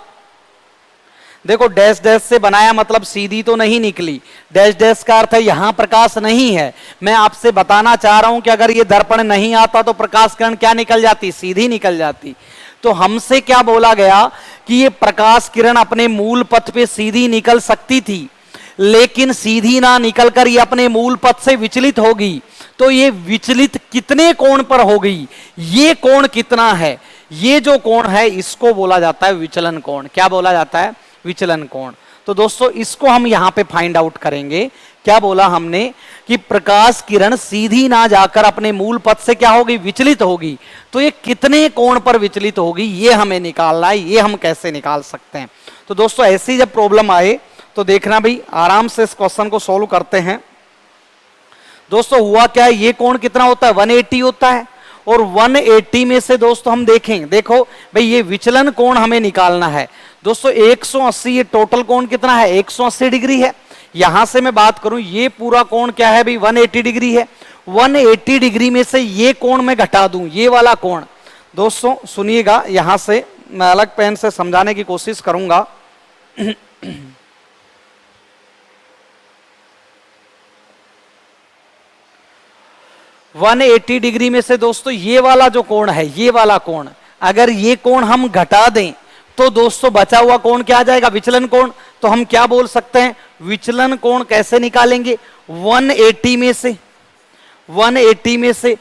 देखो डैश डैश से बनाया मतलब सीधी तो नहीं निकली, डैश डैश का अर्थ है यहां प्रकाश नहीं है। मैं आपसे बताना चाह रहा हूं कि अगर ये दर्पण नहीं आता तो प्रकाश किरण क्या निकल जाती? सीधी निकल जाती। तो हमसे क्या बोला गया कि ये प्रकाश किरण अपने मूल पथ पे सीधी निकल सकती थी, लेकिन सीधी ना निकलकर ये अपने मूल पथ से विचलित होगी। तो ये विचलित कितने कोण पर होगी? ये कोण कितना है? ये जो कोण है इसको बोला जाता है विचलन कोण। क्या बोला जाता है? विचलन कोण। तो दोस्तों इसको हम यहां पे फाइंड आउट करेंगे। क्या बोला हमने कि प्रकाश किरण सीधी ना जाकर अपने मूल पथ से क्या होगी? विचलित होगी। तो ये कितने कोण पर विचलित होगी ये हमें निकालना है। ये हम कैसे निकाल सकते हैं? तो दोस्तों ऐसी जब प्रॉब्लम आए तो देखना भाई, आराम से इस क्वेश्चन को सोल्व करते हैं। दोस्तों हुआ क्या है, ये कोण कितना होता है? 180 होता है। और 180 में से दोस्तों हम देखें, देखो भाई ये विचलन कोण हमें निकालना है। दोस्तों 180, ये टोटल कोण कितना है? 180 डिग्री है। यहां से मैं बात करूं ये पूरा कोण क्या है भाई? 180 डिग्री है। 180 डिग्री में से ये कोण मैं घटा दूं, ये वाला कोण। दोस्तों सुनिएगा, यहां से मैं अलग पेन से समझाने की कोशिश करूंगा। 180 डिग्री में से दोस्तों ये वाला जो कोण है, ये वाला कोण, अगर ये कोण हम घटा दें तो दोस्तों बचा हुआ कोण क्या आ जाएगा? विचलन कोण। तो हम क्या बोल सकते हैं? विचलन कोण कैसे निकालेंगे? 180 में से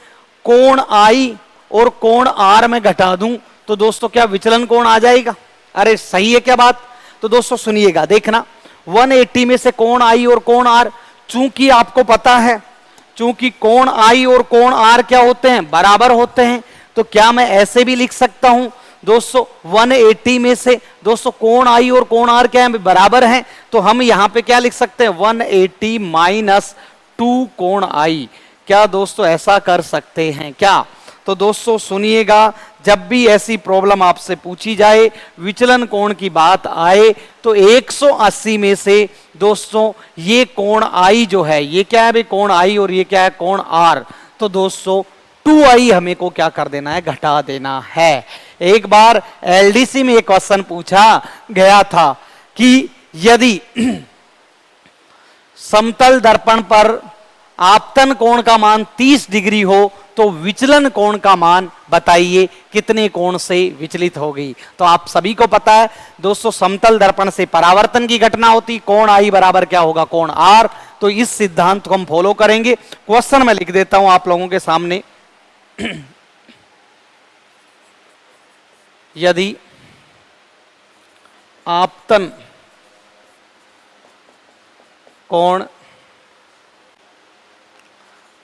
कोण आई और कोण आर में घटा दूं तो दोस्तों क्या विचलन कोण आ जाएगा? अरे सही है क्या बात? तो दोस्तों सुनिएगा, देखना 180 में से कोण आई और कोण आर, चूंकि आपको पता है चूंकि कोण आई और कोण आर क्या होते हैं? बराबर होते हैं। तो क्या मैं ऐसे भी लिख सकता हूं दोस्तों 180 में से दोस्तों कोण आई और कोण आर क्या है? बराबर हैं। तो हम यहां पे क्या लिख सकते हैं? 180 माइनस 2 कोण आई। क्या दोस्तों ऐसा कर सकते हैं क्या? तो दोस्तों सुनिएगा, जब भी ऐसी प्रॉब्लम आपसे पूछी जाए, विचलन कोण की बात आए, तो 180 में से दोस्तों ये कोण आई जो है, ये क्या है भाई? कोण आई, और ये क्या है? कोण आर। तो दोस्तों 2i हमें को क्या कर देना है? घटा देना है। एक बार एलडीसी में एक क्वेश्चन पूछा गया था कि यदि समतल दर्पण पर आपतन कोण का मान 30 डिग्री हो तो विचलन कोण का मान बताइए कितने कोण से विचलित होगी? तो आप सभी को पता है दोस्तों, समतल दर्पण से परावर्तन की घटना होती, कोण आई बराबर क्या होगा? कोण आर। तो इस सिद्धांत को हम फॉलो करेंगे। क्वेश्चन मैं लिख देता हूं आप लोगों के सामने। यदि आपतन कोण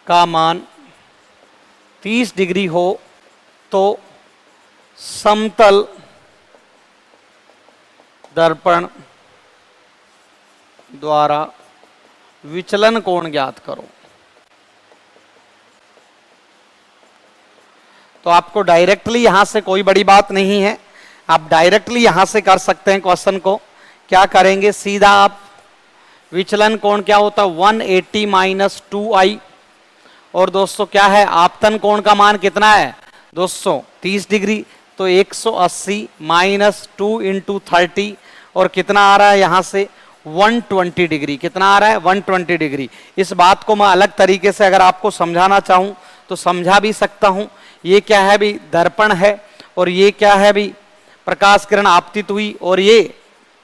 का मान 30 डिग्री हो तो समतल दर्पण द्वारा विचलन कोण ज्ञात करो। तो आपको डायरेक्टली यहां से कोई बड़ी बात नहीं है, आप डायरेक्टली यहां से कर सकते हैं क्वेश्चन को। क्या करेंगे? सीधा आप विचलन कोण क्या होता है? 180 माइनस 2i। और दोस्तों क्या है? आपतन कोण का मान कितना है दोस्तों? 30 डिग्री। तो 180 माइनस 2 इंटू 30, और कितना आ रहा है यहां से? 120 डिग्री। कितना आ रहा है? 120 डिग्री। इस बात को मैं अलग तरीके से अगर आपको समझाना चाहूं तो समझा भी सकता हूं। ये क्या है भी? दर्पण है, और ये क्या है भी? प्रकाश किरण आपतित हुई और ये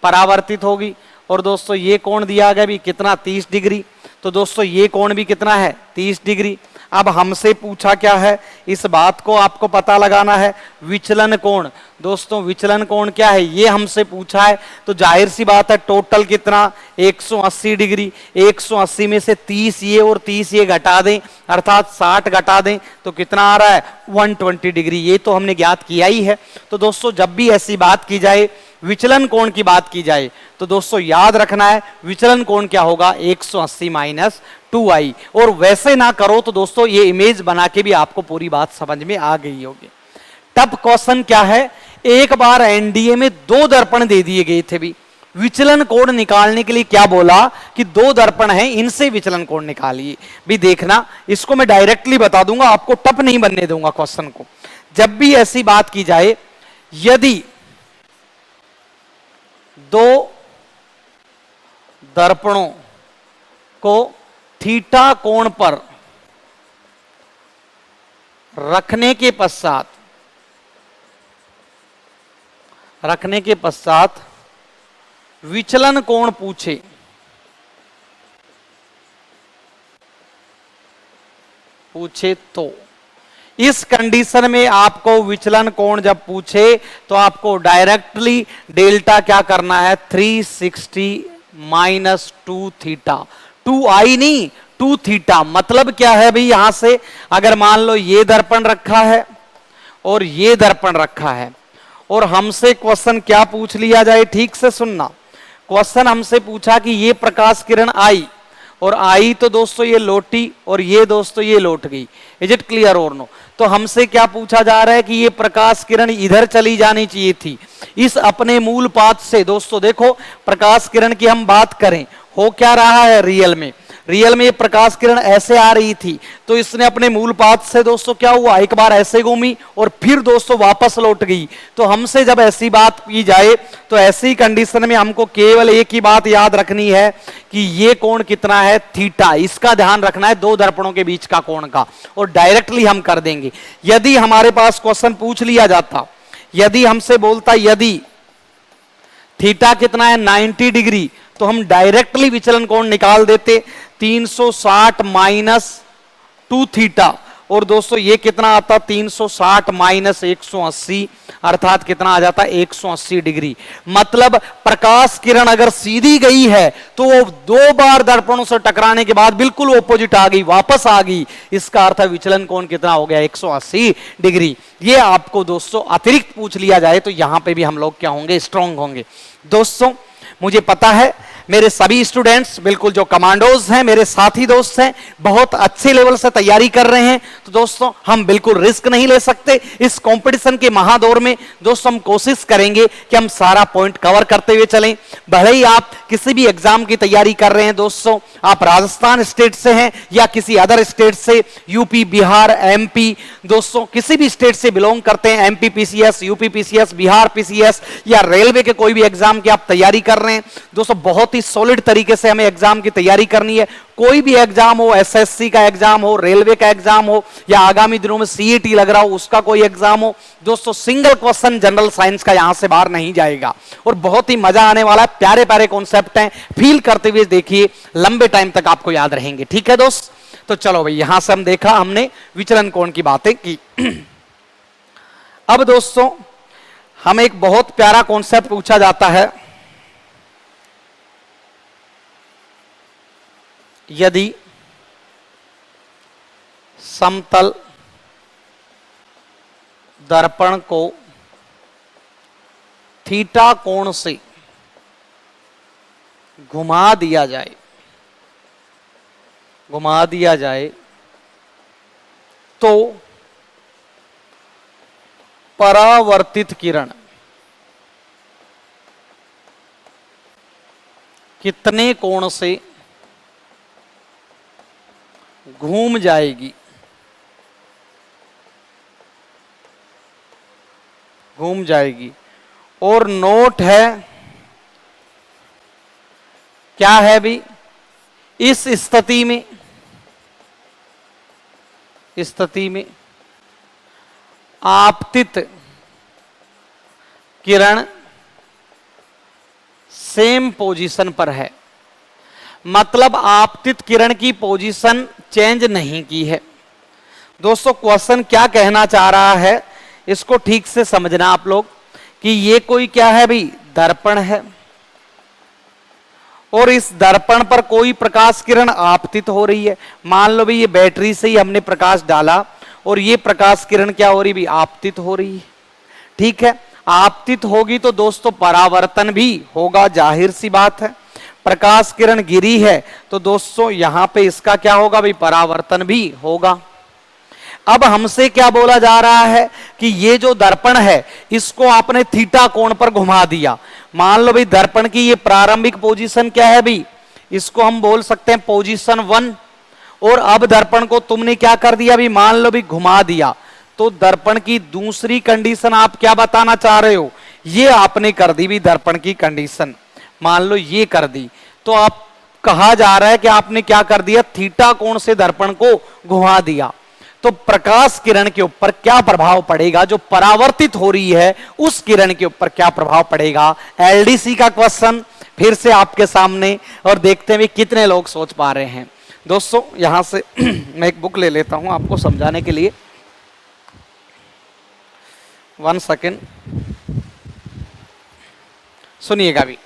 परावर्तित होगी। और दोस्तों ये कोण दिया गया भी कितना? 30 डिग्री। तो दोस्तों ये कोण भी कितना है? 30 डिग्री। अब हमसे पूछा क्या है? इस बात को आपको पता लगाना है, विचलन कोण। दोस्तों विचलन कोण क्या है ये हमसे पूछा है। तो जाहिर सी बात है टोटल कितना? 180 डिग्री। 180 में से 30 ये और 30 ये घटा दें, अर्थात 60 घटा दें, तो कितना आ रहा है? 120 डिग्री। ये तो हमने ज्ञात किया ही है। तो दोस्तों जब भी ऐसी बात की जाए, विचलन कोण की बात की जाए, तो दोस्तों याद रखना है विचलन कोण क्या होगा? 180 माइनस 2i। और वैसे ना करो तो दोस्तों ये इमेज बना के भी आपको पूरी बात समझ में आ गई होगी। तब क्वेश्चन क्या है, एक बार एनडीए में 2 दर्पण दे दिए गए थे भी, विचलन कोण निकालने के लिए क्या बोला कि 2 दर्पण हैं, इनसे विचलन कोण निकालिए। भी देखना, इसको मैं डायरेक्टली बता दूंगा, आपको टफ नहीं बनने दूंगा क्वेश्चन को। जब भी ऐसी बात की जाए, यदि 2 दर्पणों को थीटा कोण पर रखने के पश्चात विचलन कोण पूछे तो इस कंडीशन में आपको विचलन कोण जब पूछे तो आपको डायरेक्टली डेल्टा क्या करना है, 360 माइनस 2 थीटा, 2i नहीं 2 थीटा। मतलब क्या है भाई, यहां से अगर मान लो ये दर्पण रखा है और ये दर्पण रखा है और हमसे क्वेश्चन क्या पूछ लिया जाए, ठीक से सुनना। क्वेश्चन हमसे पूछा कि ये प्रकाश किरण आई, और आई तो दोस्तों ये लौटी और ये दोस्तों ये लौट गई। इज इट क्लियर और नो? तो हमसे क्या पूछा जा रहा है कि ये प्रकाश किरण इधर चली जानी चाहिए थी, इस अपने मूल पाथ से। दोस्तों देखो, प्रकाश किरण की हम बात करें, हो क्या रहा है रियल में ये प्रकाश किरण ऐसे आ रही थी, तो इसने अपने मूल पाथ से दोस्तों क्या हुआ, एक बार ऐसे घूमी और फिर दोस्तों वापस लौट गई। तो हमसे जब ऐसी बात की जाए तो ऐसी कंडीशन में हमको केवल एक ही बात याद रखनी है कि ये कोण कितना है, थीटा। इसका ध्यान रखना है 2 दर्पणों के बीच का कोण का, और डायरेक्टली हम कर देंगे। यदि हमारे पास क्वेश्चन पूछ लिया जाता, यदि हमसे बोलता यदि थीटा कितना है 90 डिग्री, तो हम डायरेक्टली विचलन कोण निकाल देते, 360 माइनस 2 थीटा। और दोस्तों ये कितना आता, 360 माइनस 180, अर्थात कितना आ जाता, 180 डिग्री। मतलब प्रकाश किरण अगर सीधी गई है तो वो 2 बार दर्पणों से टकराने के बाद बिल्कुल ऑपोजिट आ गई, वापस आ गई। इसका अर्थ है विचलन कोण कितना हो गया, 180 डिग्री। ये आपको दोस्तों अतिरिक्त पूछ लिया जाए तो यहां पे भी हम लोग क्या होंगे, स्ट्रांग होंगे। दोस्तों मुझे पता है मेरे सभी स्टूडेंट्स बिल्कुल जो कमांडोज हैं, मेरे साथी दोस्त हैं, बहुत अच्छे लेवल से तैयारी कर रहे हैं। तो दोस्तों हम बिल्कुल रिस्क नहीं ले सकते इस कंपटीशन के महादौर में। दोस्तों हम कोशिश करेंगे कि हम सारा पॉइंट कवर करते हुए चलें। भले ही आप किसी भी एग्जाम की तैयारी कर रहे हैं दोस्तों, आप राजस्थान स्टेट से हैं या किसी अदर स्टेट से, यूपी, बिहार, एमपी, दोस्तों किसी भी स्टेट से बिलोंग करते हैं, MP PCS, UP PCS, Bihar PCS या रेलवे के कोई भी एग्जाम की आप तैयारी कर रहे हैं, दोस्तों बहुत सॉलिड तरीके से हमें एग्जाम की तैयारी करनी है। कोई भी एग्जाम हो, एसएससी का एग्जाम हो, रेलवे का एग्जाम हो, या आगामी दिनों में सीईटी लग रहा हो उसका कोई एग्जाम हो, दोस्तों सिंगल क्वेश्चन जनरल साइंस का यहां से बाहर नहीं जाएगा और बहुत ही मजा आने वाला है। प्यारे प्यारे कॉन्सेप्ट हैं, फील करते हुए देखिए, लंबे टाइम तक आपको याद रहेंगे। ठीक है दोस्त, तो चलो भाई यहां से हम देखा, हमने विचलन कोण की बातें की। अब दोस्तों हमें एक बहुत प्यारा कॉन्सेप्ट पूछा जाता है, यदि समतल दर्पण को थीटा कोण से घुमा दिया जाए तो परावर्तित किरण कितने कोण से घूम जाएगी, और नोट है क्या है भी, इस स्थिति में आपतित किरण सेम पोजीशन पर है। मतलब आपतित किरण की पोजीशन चेंज नहीं की है। दोस्तों क्वेश्चन क्या कहना चाह रहा है, इसको ठीक से समझना आप लोग कि ये कोई क्या है भाई, दर्पण है, और इस दर्पण पर कोई प्रकाश किरण आपतित हो रही है। मान लो भाई ये बैटरी से ही हमने प्रकाश डाला और ये प्रकाश किरण क्या हो रही भी, आपतित हो रही है। ठीक है, आपतित होगी तो दोस्तों परावर्तन भी होगा, जाहिर सी बात है। प्रकाश किरण गिरी है तो दोस्तों यहां पे इसका क्या होगा भाई, परावर्तन भी होगा। अब हमसे क्या बोला जा रहा है कि ये जो दर्पण है इसको आपने थीटा कोण पर घुमा दिया। मान लो भाई दर्पण की ये प्रारंभिक पोजीशन क्या है भाई, इसको हम बोल सकते हैं पोजीशन 1। और अब दर्पण को तुमने क्या कर दिया भाई, मान लो भाई घुमा दिया। तो दर्पण की दूसरी कंडीशन आप क्या बताना चाह रहे हो, ये आपने कर दी भी दर्पण की कंडीशन, मान लो ये कर दी। तो आप कहा जा रहा है कि आपने क्या कर दिया, थीटा कोण से दर्पण को घुमा दिया। तो प्रकाश किरण के ऊपर क्या प्रभाव पड़ेगा, जो परावर्तित हो रही है उस किरण के ऊपर क्या प्रभाव पड़ेगा। एलडीसी का क्वेश्चन फिर से आपके सामने, और देखते हैं कितने लोग सोच पा रहे हैं। दोस्तों यहां से मैं एक बुक ले लेता हूं आपको समझाने के लिए, 1 सेकेंड सुनिएगा भी।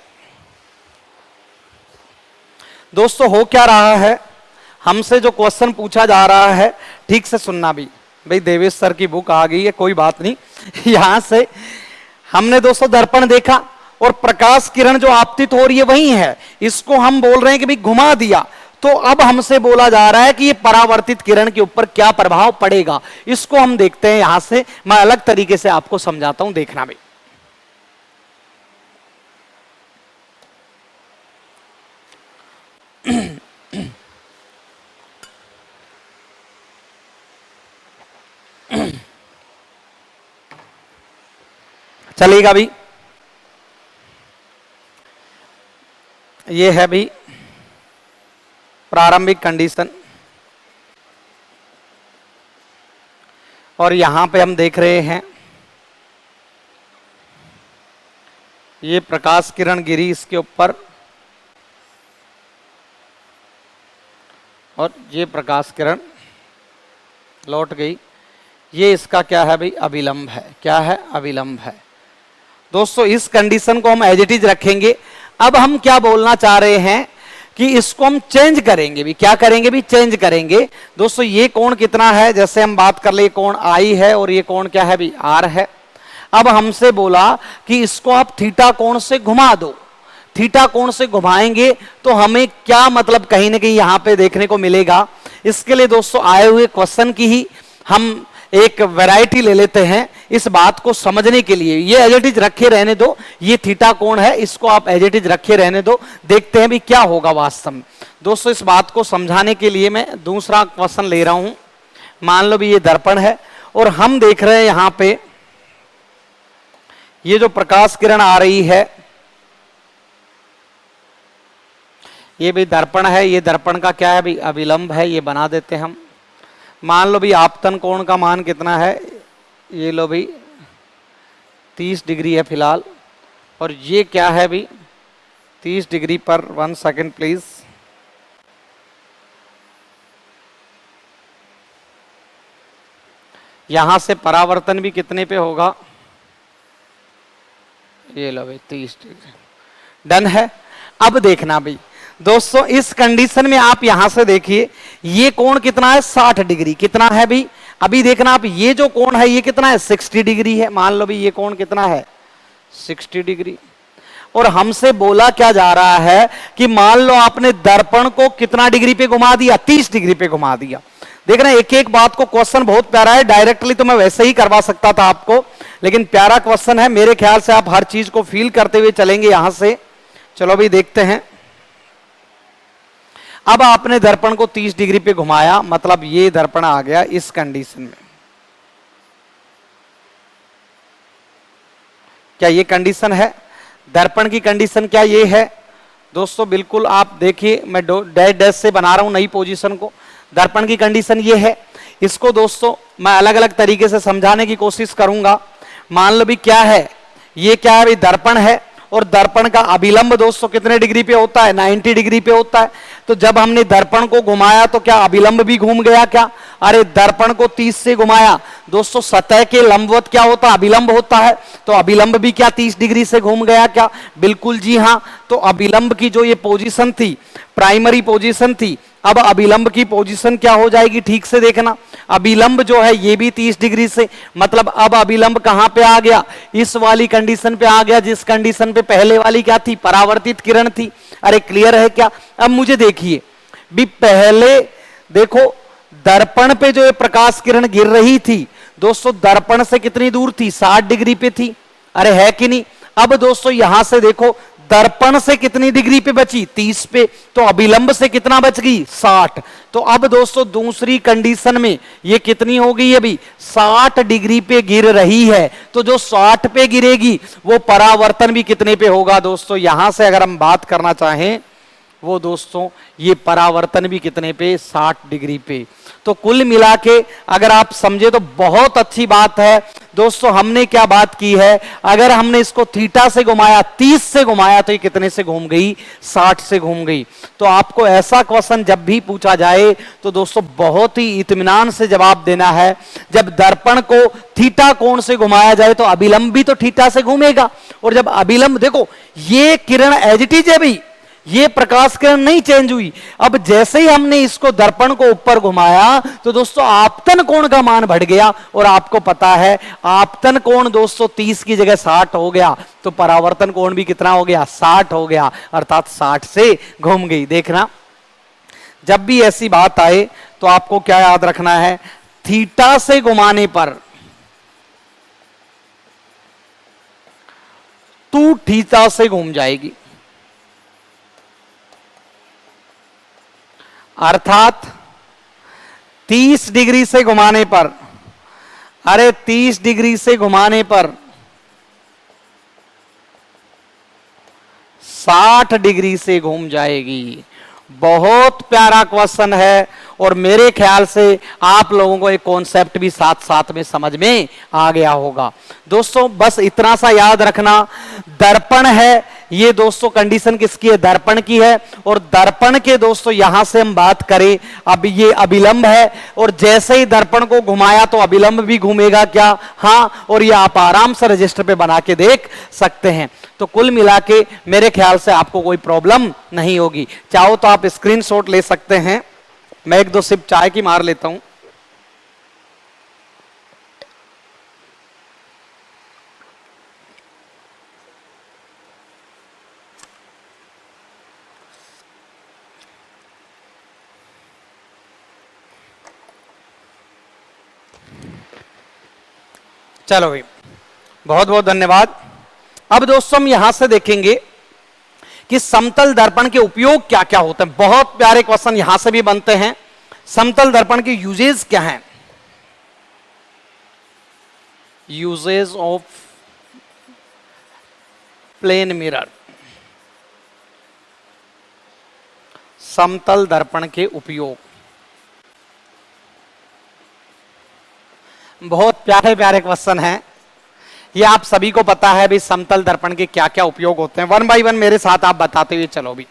दोस्तों हो क्या रहा है, हमसे जो क्वेश्चन पूछा जा रहा है ठीक से सुनना भी। भाई देवेश सर की बुक आ गई है, कोई बात नहीं। यहां से हमने दोस्तों दर्पण देखा और प्रकाश किरण जो आपतित हो रही है वही है, इसको हम बोल रहे हैं कि भाई घुमा दिया। तो अब हमसे बोला जा रहा है कि ये परावर्तित किरण के ऊपर क्या प्रभाव पड़ेगा, इसको हम देखते हैं। यहां से मैं अलग तरीके से आपको समझाता हूं, देखना भाई। चलेगा भी, ये है भी प्रारंभिक कंडीशन, और यहां पे हम देख रहे हैं ये प्रकाश किरण गिरी इसके ऊपर, और ये प्रकाश किरण लौट गई। ये इसका क्या है भाई, अभिलंब है। क्या है, अभिलंब है। दोस्तों इस कंडीशन को हम एज इट इज रखेंगे। अब हम क्या बोलना चाह रहे हैं कि इसको हम चेंज करेंगे भी। क्या करेंगे भी, चेंज करेंगे। दोस्तों ये कोण कितना है, जैसे हम बात कर ले, कोण आई है और ये कोण क्या है भी, आर है। अब हमसे बोला कि इसको आप थीटा कोण से घुमा दो। थीटा कोण से घुमाएंगे तो हमें क्या मतलब कहीं ना कहीं यहां पे देखने को मिलेगा। इसके लिए दोस्तों आए हुए क्वेश्चन की ही हम एक वैरायटी ले लेते हैं इस बात को समझने के लिए। ये एज इट इज रखे रहने दो, ये थीटा कोण है, इसको आप एज इट इज रखे रहने दो, देखते हैं भी क्या होगा वास्तव में। दोस्तों इस बात को समझाने के लिए मैं दूसरा क्वेश्चन ले रहा हूं। मान लो भी ये दर्पण है और हम देख रहे हैं यहां पे ये जो प्रकाश किरण आ रही है, ये भी दर्पण है। ये दर्पण का क्या है भी, अभिलंब है। ये बना देते हैं हम। मान लो भी आपतन कोण का मान कितना है, ये लो भी 30 डिग्री है फिलहाल, और ये क्या है भी 30 डिग्री पर। 1 सेकेंड प्लीज। यहां से परावर्तन भी कितने पे होगा, ये लो भाई 30 डिग्री। डन है। अब देखना भाई दोस्तों इस कंडीशन में आप यहां से देखिए ये कोण कितना है, 60 डिग्री। कितना है भाई, अभी देखना आप, ये जो कोण है ये कितना है, 60 डिग्री है। मान लो भाई ये कोण कितना है, 60 डिग्री। और हमसे बोला क्या जा रहा है कि मान लो आपने दर्पण को कितना डिग्री पे घुमा दिया, 30 डिग्री पे घुमा दिया। देखना एक एक बात को, क्वेश्चन बहुत प्यारा है। डायरेक्टली तो मैं वैसे ही करवा सकता था आपको, लेकिन प्यारा क्वेश्चन है। मेरे ख्याल से आप हर चीज को फील करते हुए चलेंगे यहां से। चलो भाई देखते हैं। अब आपने दर्पण को 30 डिग्री पे घुमाया, मतलब ये दर्पण आ गया इस कंडीशन में। क्या ये कंडीशन है, दर्पण की कंडीशन क्या ये है दोस्तों? बिल्कुल आप देखिए, मैं डैश डैश से बना रहा हूं नई पोजीशन को। दर्पण की कंडीशन ये है। इसको दोस्तों मैं अलग अलग तरीके से समझाने की कोशिश करूंगा। मान लो भी क्या है, ये क्या है, दर्पण है, और दर्पण का अभिलंब दोस्तों कितने डिग्री पे होता है, 90 डिग्री पे होता है। तो जब हमने दर्पण को घुमाया तो क्या अभिलंब भी घूम गया क्या? अरे दर्पण को 30 से घुमाया दोस्तों, सतह के लंबवत क्या होता है, अभिलंब होता है। तो अभिलंब भी क्या 30 डिग्री से घूम गया क्या? बिल्कुल जी हाँ। तो अभिलंब की जो ये पोजीशन थी, प्राइमरी पोजीशन थी, अब अभिलंब की पोजीशन क्या हो जाएगी, ठीक से देखना। अभिलंब जो है ये भी 30 डिग्री से, मतलब अब अभिलंब कहां पे आ गया, इस वाली कंडीशन पे आ गया, जिस कंडीशन पे पहले वाली क्या थी, परावर्तित किरण थी। अरे क्लियर है क्या? अब मुझे देखिए भी, पहले देखो दर्पण पे जो ये प्रकाश किरण गिर रही थी दोस्तों, दर्पण से कितनी दूर थी? 60 डिग्री पे थी। अरे है कि नहीं? अब दोस्तों यहां से देखो, दर्पण से कितनी डिग्री पे बची? 30 पे। तो अभिलंब से कितना बच गई? 60। तो अब दोस्तों दूसरी कंडीशन में ये कितनी हो गई? अभी 60 डिग्री पे गिर रही है, तो जो 60 पे गिरेगी वो परावर्तन भी कितने पे होगा दोस्तों? यहां से अगर हम बात करना चाहें वो दोस्तों ये परावर्तन भी कितने पे? 60 डिग्री पे। तो कुल मिला के अगर आप समझे तो बहुत अच्छी बात है दोस्तों। हमने क्या बात की है? अगर हमने इसको थीटा से घुमाया, 30 से घुमाया, तो ये कितने से घूम गई? 60 से घूम गई। तो आपको ऐसा क्वेश्चन जब भी पूछा जाए तो दोस्तों बहुत ही इत्मीनान से जवाब देना है। जब दर्पण को थीटा कोण से घुमाया जाए तो अभिलंब भी तो थीटा से घूमेगा, और जब अभिलंब, देखो ये किरण एज इट इज है भाई, ये प्रकाश किरण नहीं चेंज हुई। अब जैसे ही हमने इसको दर्पण को ऊपर घुमाया तो दोस्तों आपतन कोण का मान बढ़ गया, और आपको पता है आपतन कोण दोस्तों 30 की जगह 60 हो गया, तो परावर्तन कोण भी कितना हो गया? 60 हो गया, अर्थात 60 से घूम गई। देखना, जब भी ऐसी बात आए तो आपको क्या याद रखना है? थीटा से घुमाने पर 2 थीटा से घूम जाएगी, अर्थात 30 डिग्री से घुमाने पर, अरे 30 डिग्री से घुमाने पर 60 डिग्री से घूम जाएगी। बहुत प्यारा क्वेश्चन है, और मेरे ख्याल से आप लोगों को एक कॉन्सेप्ट भी साथ साथ में समझ में आ गया होगा। दोस्तों बस इतना सा याद रखना, दर्पण है ये दोस्तों, कंडीशन किसकी है? दर्पण की है। और दर्पण के दोस्तों यहां से हम बात करें, अब ये अभिलंब है, और जैसे ही दर्पण को घुमाया तो अभिलंब भी घूमेगा क्या? हाँ, और ये आप आराम से रजिस्टर पे बना के देख सकते हैं। तो कुल मिला के मेरे ख्याल से आपको कोई प्रॉब्लम नहीं होगी। चाहो तो आप स्क्रीनशॉट ले सकते हैं। मैं 1-2 सिप चाय की मार लेता हूं। चलो भाई, बहुत बहुत धन्यवाद। अब दोस्तों हम यहां से देखेंगे कि समतल दर्पण के उपयोग क्या क्या होते हैं। बहुत प्यारे क्वेश्चन यहां से भी बनते हैं। समतल दर्पण के यूजेज क्या हैं? यूजेज ऑफ प्लेन मिरर, समतल दर्पण के उपयोग। बहुत प्यारे प्यारे क्वेश्चन हैं ये, आप सभी को पता है भी समतल दर्पण के क्या क्या उपयोग होते हैं। 1 बाय 1 मेरे साथ आप बताते हुए चलो भी।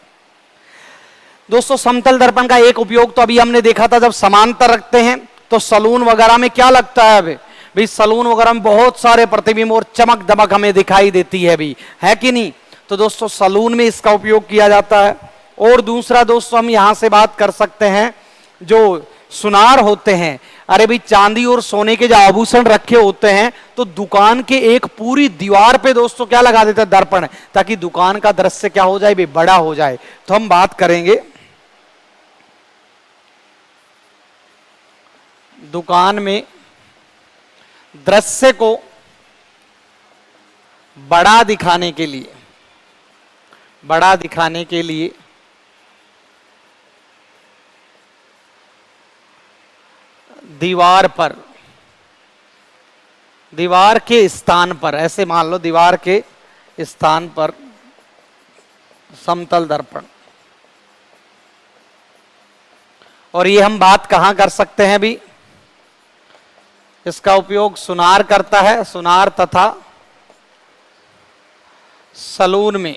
दोस्तों समतल दर्पण का एक उपयोग तो अभी हमने देखा था, जब समांतर रखते हैं तो सलून वगैरह में क्या लगता है भाई? सलून वगैरह में बहुत सारे प्रतिबिंब और चमक दमक हमें दिखाई देती है भी, है कि नहीं? तो दोस्तों सलून में इसका उपयोग किया जाता है। और दूसरा दोस्तों हम यहां से बात कर सकते हैं, जो सुनार होते हैं, अरे भाई चांदी और सोने के जो आभूषण रखे होते हैं, तो दुकान के एक पूरी दीवार पे दोस्तों क्या लगा देते हैं? दर्पण, ताकि दुकान का दृश्य क्या हो जाए? भी बड़ा हो जाए। तो हम बात करेंगे दुकान में दृश्य को बड़ा दिखाने के लिए, बड़ा दिखाने के लिए दीवार पर, दीवार के स्थान पर, ऐसे मान लो दीवार के स्थान पर समतल दर्पण। और ये हम बात कहां कर सकते हैं भी? इसका उपयोग सुनार करता है, सुनार तथा सलून में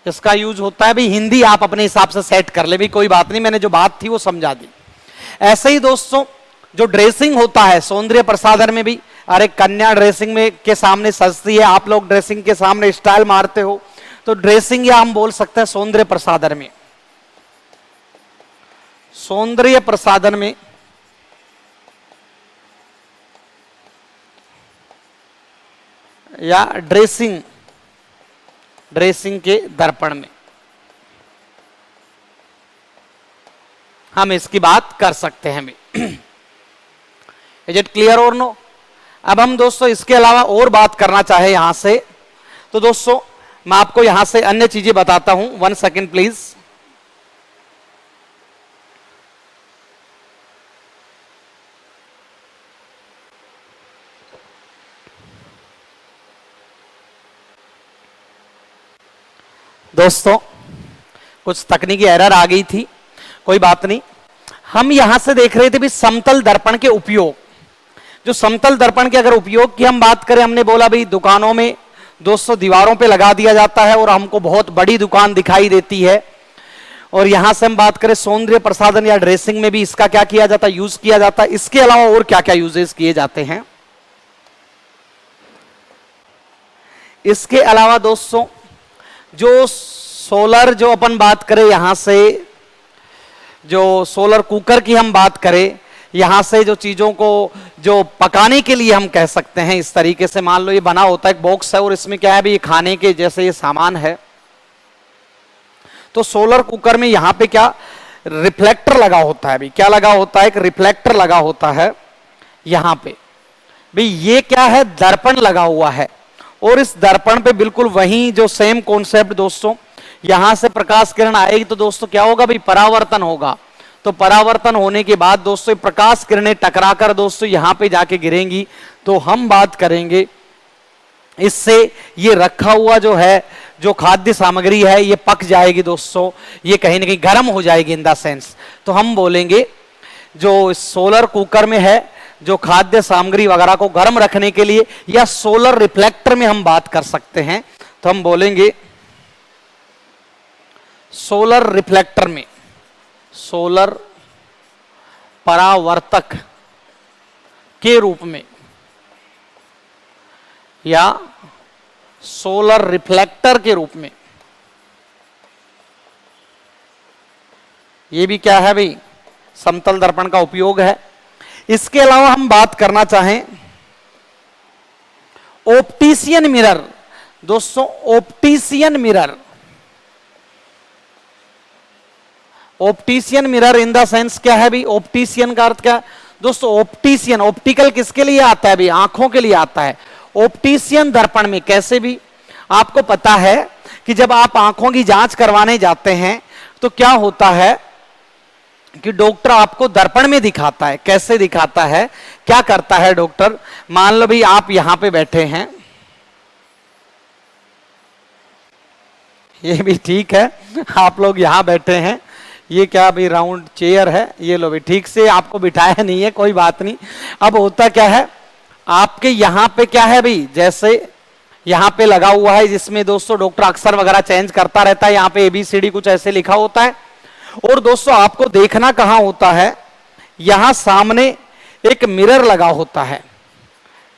इसका यूज होता है। भी हिंदी आप अपने हिसाब से सेट कर ले भी, कोई बात नहीं, मैंने जो बात थी वो समझा दी। ऐसे ही दोस्तों जो ड्रेसिंग होता है सौंदर्य प्रसाधन में भी, अरे कन्या ड्रेसिंग में के सामने सजती है, आप लोग ड्रेसिंग के सामने स्टाइल मारते हो, तो ड्रेसिंग या हम बोल सकते हैं सौंदर्य प्रसाधन में, सौंदर्य प्रसाधन में या ड्रेसिंग, ड्रेसिंग के दर्पण में हम इसकी बात कर सकते हैं भी। इज इट क्लियर और नो? अब हम दोस्तों इसके अलावा और बात करना चाहे यहां से, तो दोस्तों मैं आपको यहां से अन्य चीजें बताता हूं। 1 सेकेंड प्लीज। दोस्तों कुछ तकनीकी एरर आ गई थी, कोई बात नहीं। हम यहां से देख रहे थे भी समतल दर्पण के उपयोग। जो समतल दर्पण के अगर उपयोग की हम बात करें, हमने बोला भाई दुकानों में दोस्तों दीवारों पे लगा दिया जाता है और हमको बहुत बड़ी दुकान दिखाई देती है। और यहां से हम बात करें सौंदर्य प्रसाधन या ड्रेसिंग में भी इसका क्या किया जाता है, यूज किया जाता है। इसके अलावा और क्या क्या यूजेस किए जाते हैं? इसके अलावा दोस्तों जो सोलर, जो अपन बात करें यहां से, जो सोलर कुकर की हम बात करें, यहां से जो चीजों को जो पकाने के लिए हम कह सकते हैं, इस तरीके से मान लो ये बना होता है एक बॉक्स है और इसमें क्या है भी, ये खाने के जैसे ये सामान है। तो सोलर कुकर में यहां पे क्या रिफ्लेक्टर लगा होता है भी, क्या लगा होता है, एक रिफ्लेक्टर लगा होता है यहां पे भी। ये क्या है, दर्पण लगा हुआ है और इस दर्पण पे बिल्कुल वही जो सेम कॉन्सेप्ट दोस्तों, यहां से प्रकाश किरण आएगी तो दोस्तों क्या होगा भाई, परावर्तन होगा। तो परावर्तन होने के बाद दोस्तों प्रकाश किरणें टकराकर दोस्तों यहां पे जाके गिरेंगी। तो हम बात करेंगे इससे ये रखा हुआ जो है, जो खाद्य सामग्री है, ये पक जाएगी दोस्तों, ये कहीं ना कहीं गर्म हो जाएगी इन द सेंस। तो हम बोलेंगे जो सोलर कुकर में है, जो खाद्य सामग्री वगैरह को गर्म रखने के लिए, या सोलर रिफ्लेक्टर में हम बात कर सकते हैं, तो हम बोलेंगे सोलर रिफ्लेक्टर में, सोलर परावर्तक के रूप में या सोलर रिफ्लेक्टर के रूप में। यह भी क्या है भाई, समतल दर्पण का उपयोग है। इसके अलावा हम बात करना चाहें ऑप्टिशियन मिरर। दोस्तों optician mirror, optician mirror in the sense क्या है भी, ऑप्टिशियन का अर्थ क्या है दोस्तों, ऑप्टिशियन, ऑप्टिकल किसके लिए आता है भी, आंखों के लिए आता है। ऑप्टिशियन दर्पण में कैसे भी, आपको पता है कि जब आप आंखों की जांच करवाने जाते हैं तो क्या होता है कि डॉक्टर आपको दर्पण में दिखाता है। कैसे दिखाता है, क्या करता है डॉक्टर, मान लो भाई आप यहां पे बैठे हैं, ये भी ठीक है, आप लोग यहां बैठे हैं, ये क्या भी राउंड चेयर है, ये लो भी ठीक से आपको बिठाया नहीं है, कोई बात नहीं। अब होता क्या है, आपके यहां पे क्या है भाई, जैसे यहां पे लगा हुआ है जिसमें दोस्तों डॉक्टर अक्सर वगैरह चेंज करता रहता है, यहां पे ABCD कुछ ऐसे लिखा होता है। और दोस्तों आपको देखना कहां होता है, यहां सामने एक मिरर लगा होता है।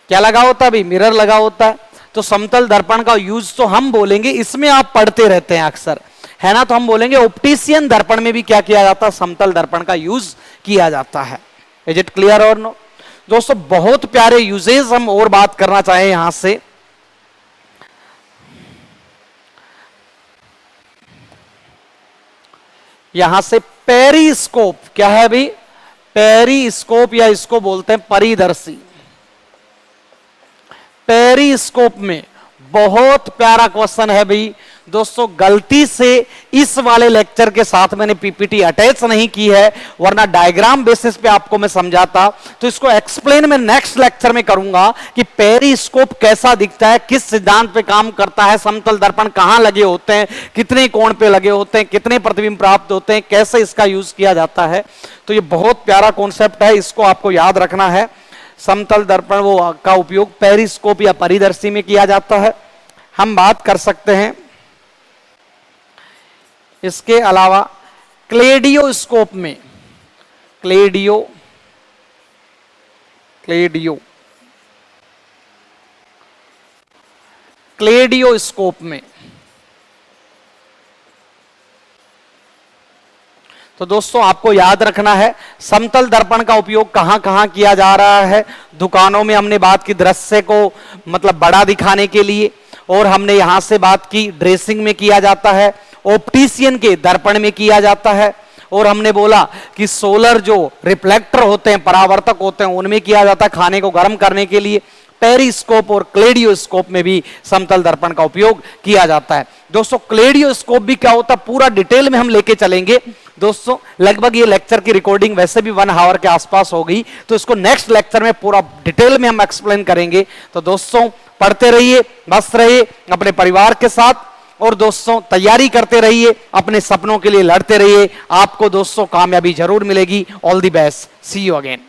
क्या लगा होता है भाई, मिरर लगा होता है। तो समतल दर्पण का यूज तो हम बोलेंगे, इसमें आप पढ़ते रहते हैं अक्सर, है ना, तो हम बोलेंगे ऑप्टिशियन दर्पण में भी क्या किया जाता है, समतल दर्पण का यूज किया जाता है। इज इट क्लियर और नो? दोस्तों बहुत प्यारे यूजेस हम और बात करना चाहें यहां से, यहां से पेरिस्कोप, क्या है भी, पेरिस्कोप या इसको बोलते हैं परिदर्शी। पेरिस्कोप में बहुत प्यारा क्वेश्चन है भाई दोस्तों, गलती से इस वाले लेक्चर के साथ मैंने पीपीटी अटैच नहीं की है, वरना डायग्राम बेसिस पे आपको मैं समझाता। तो इसको एक्सप्लेन मैं नेक्स्ट लेक्चर में करूंगा कि पेरिस्कोप कैसा दिखता है, किस सिद्धांत पे काम करता है, समतल दर्पण कहां लगे होते हैं, कितने कोण पे लगे होते हैं, कितने प्रतिबिंब प्राप्त होते हैं, कैसे इसका यूज किया जाता है। तो ये बहुत प्यारा कॉन्सेप्ट है, इसको आपको याद रखना है। समतल दर्पण वो का उपयोग पेरिस्कोप या परिदर्शी में किया जाता है। हम बात कर सकते हैं इसके अलावा क्लेडियोस्कोप में, क्लेडियोस्कोप में तो दोस्तों आपको याद रखना है समतल दर्पण का उपयोग कहां कहां किया जा रहा है। दुकानों में हमने बात की दृश्य को मतलब बड़ा दिखाने के लिए, और हमने यहां से बात की ड्रेसिंग में किया जाता है, ऑप्टिशियन के दर्पण में किया जाता है, और हमने बोला कि सोलर जो रिफ्लेक्टर होते हैं, परावर्तक होते हैं, उनमें किया जाता है खाने को गर्म करने के लिए। पेरिस्कोप और क्लेडियोस्कोप में भी समतल दर्पण का उपयोग किया जाता है। दोस्तों क्लेडियोस्कोप भी क्या होता है पूरा डिटेल में हम लेके चलेंगे। दोस्तों लगभग ये लेक्चर की रिकॉर्डिंग वैसे भी 1 आवर के आसपास हो गई, तो इसको नेक्स्ट लेक्चर में पूरा डिटेल में हम एक्सप्लेन करेंगे। तो दोस्तों पढ़ते रहिए, मस्त रहिए अपने परिवार के साथ, और दोस्तों तैयारी करते रहिए, अपने सपनों के लिए लड़ते रहिए। आपको दोस्तों कामयाबी जरूर मिलेगी। All the best, see you again.